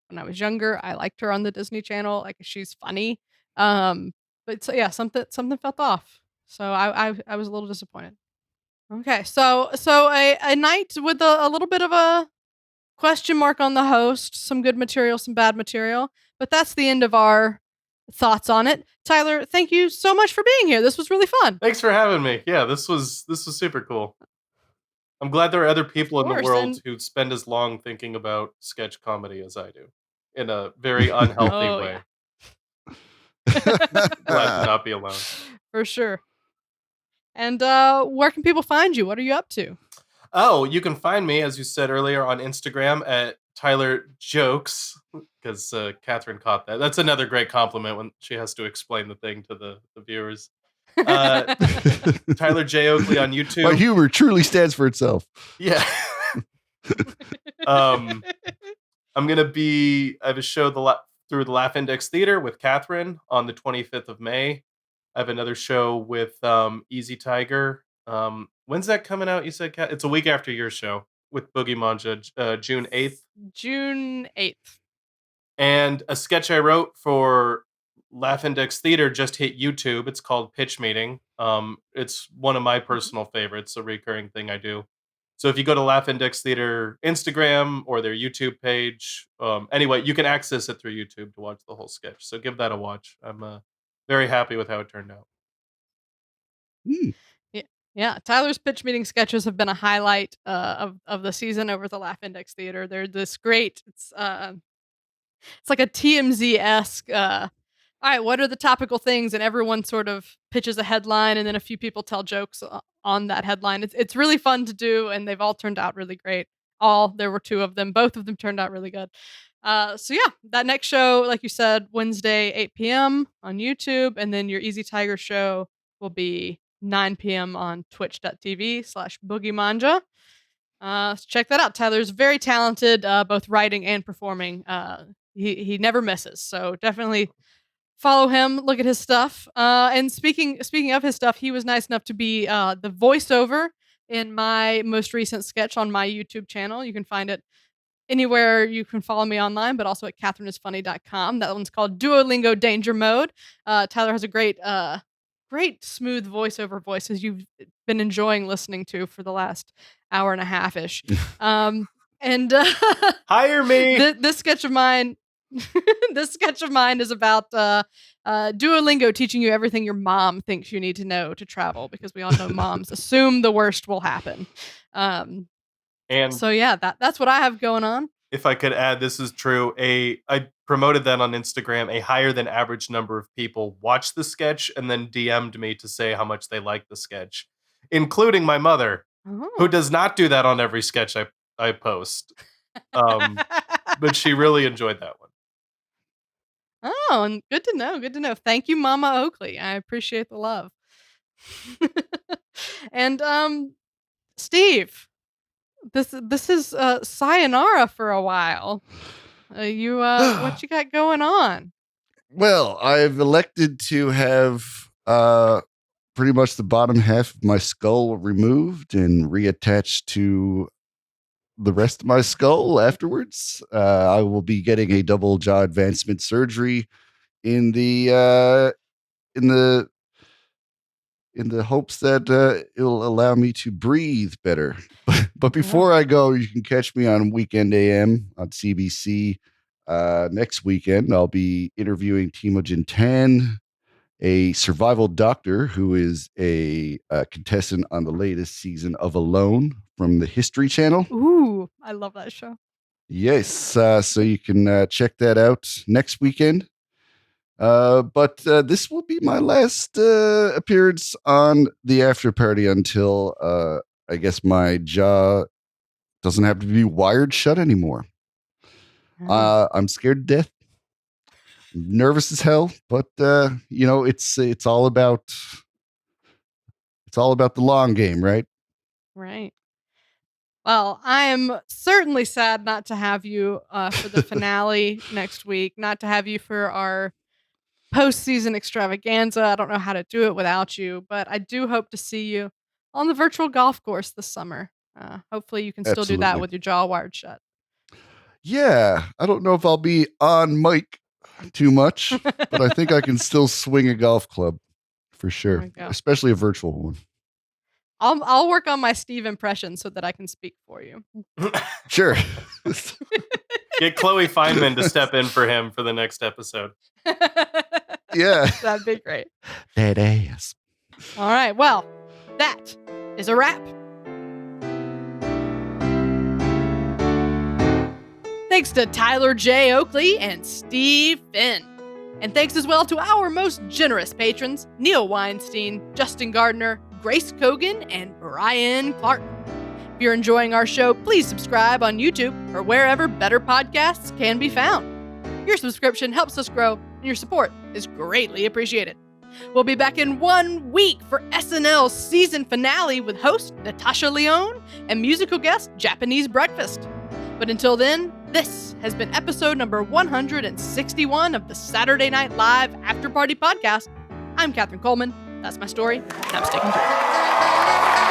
When I was younger, I liked her on the Disney Channel. Like she's funny. But so yeah, something felt off. So I was a little disappointed. Okay, so a night with a little bit of a question mark on the host, some good material, some bad material. But that's the end of our thoughts on it. Tyler, thank you so much for being here. This was really fun. Thanks for having me. Yeah, this was super cool. I'm glad there are other people in the world who spend as long thinking about sketch comedy as I do, in a very unhealthy way. Glad to not be alone. For sure. And where can people find you? What are you up to? Oh, you can find me, as you said earlier, on Instagram at Tyler Jokes, because Catherine caught that. That's another great compliment when she has to explain the thing to the viewers. Tyler J. Oakley on YouTube. My humor truly stands for itself. Yeah. I'm gonna I have a show through the Laugh Index Theater with Catherine on the 25th of May. I have another show with Easy Tiger. When's that coming out? You said, Kat? It's a week after your show with Boogie Manja, June 8th. June 8th. And a sketch I wrote for Laugh Index Theater just hit YouTube. It's called Pitch Meeting. It's one of my personal favorites, a recurring thing I do. So if you go to Laugh Index Theater Instagram or their YouTube page, anyway, you can access it through YouTube to watch the whole sketch. So give that a watch. I'm very happy with how it turned out. Yeah, Tyler's pitch meeting sketches have been a highlight of the season over at the Laugh Index Theater. They're this great. It's like a TMZ-esque. All right, what are the topical things? And everyone sort of pitches a headline, and then a few people tell jokes on that headline. It's really fun to do, and they've all turned out really great. There were 2 of them. Both of them turned out really good. So yeah, that next show, like you said, Wednesday, 8 p.m. on YouTube, and then your Easy Tiger show will be 9 p.m. on twitch.tv/boogiemanja. So check that out. Tyler's very talented, both writing and performing. He never misses. So definitely follow him, look at his stuff. And speaking of his stuff, he was nice enough to be the voiceover in my most recent sketch on my YouTube channel. You can find it anywhere you can follow me online, but also at catherineisfunny.com. That one's called Duolingo Danger Mode. Tyler has a great smooth voiceover voice, as you've been enjoying listening to for the last hour and a half ish. And hire me. This sketch of mine. This sketch of mine is about Duolingo teaching you everything your mom thinks you need to know to travel, because we all know moms assume the worst will happen. And so yeah, that's what I have going on. If I could add, this is true. I promoted that on Instagram. A higher than average number of people watched the sketch and then DM'd me to say how much they liked the sketch, including my mother, who does not do that on every sketch I post. But she really enjoyed that one. Oh, and good to know. Good to know. Thank you, Mama Oakley. I appreciate the love. And Steve, this is sayonara for a while. What you got going on? Well, I've elected to have pretty much the bottom half of my skull removed and reattached to the rest of my skull afterwards. I will be getting a double jaw advancement surgery in the in the hopes that it'll allow me to breathe better. But before I go, you can catch me on Weekend AM on CBC. Next weekend, I'll be interviewing Timogen Tan, a survival doctor who is a contestant on the latest season of Alone from the History Channel. Ooh, I love that show. Yes, so you can check that out next weekend. But this will be my last appearance on the after party until I guess my jaw doesn't have to be wired shut anymore. I'm scared to death. I'm nervous as hell, but it's all about the long game, right? Right. Well, I am certainly sad not to have you for the finale next week, not to have you for our postseason extravaganza. I don't know how to do it without you, but I do hope to see you on the virtual golf course this summer. Hopefully you can still do that Absolutely. with your jaw wired shut. Yeah, I don't know if I'll be on mic too much, but I think I can still swing a golf club for sure, we go. especially a virtual one. I'll work on my Steve impression so that I can speak for you. Sure. Get Chloe Feynman to step in for him for the next episode. Yeah. That'd be great. That ass. All right. Well, that is a wrap. Thanks to Tyler J. Oakley and Steve Finn. And thanks as well to our most generous patrons, Neil Weinstein, Justin Gardner, Grace Kogan, and Brian Clark. If you're enjoying our show, please subscribe on YouTube or wherever better podcasts can be found. Your subscription helps us grow, and your support is greatly appreciated. We'll be back in 1 week for SNL's season finale with host Natasha Lyonne and musical guest Japanese Breakfast. But until then, this has been episode number 161 of the Saturday Night Live Afterparty podcast. I'm Catherine Coleman. That's my story, and I'm sticking to it.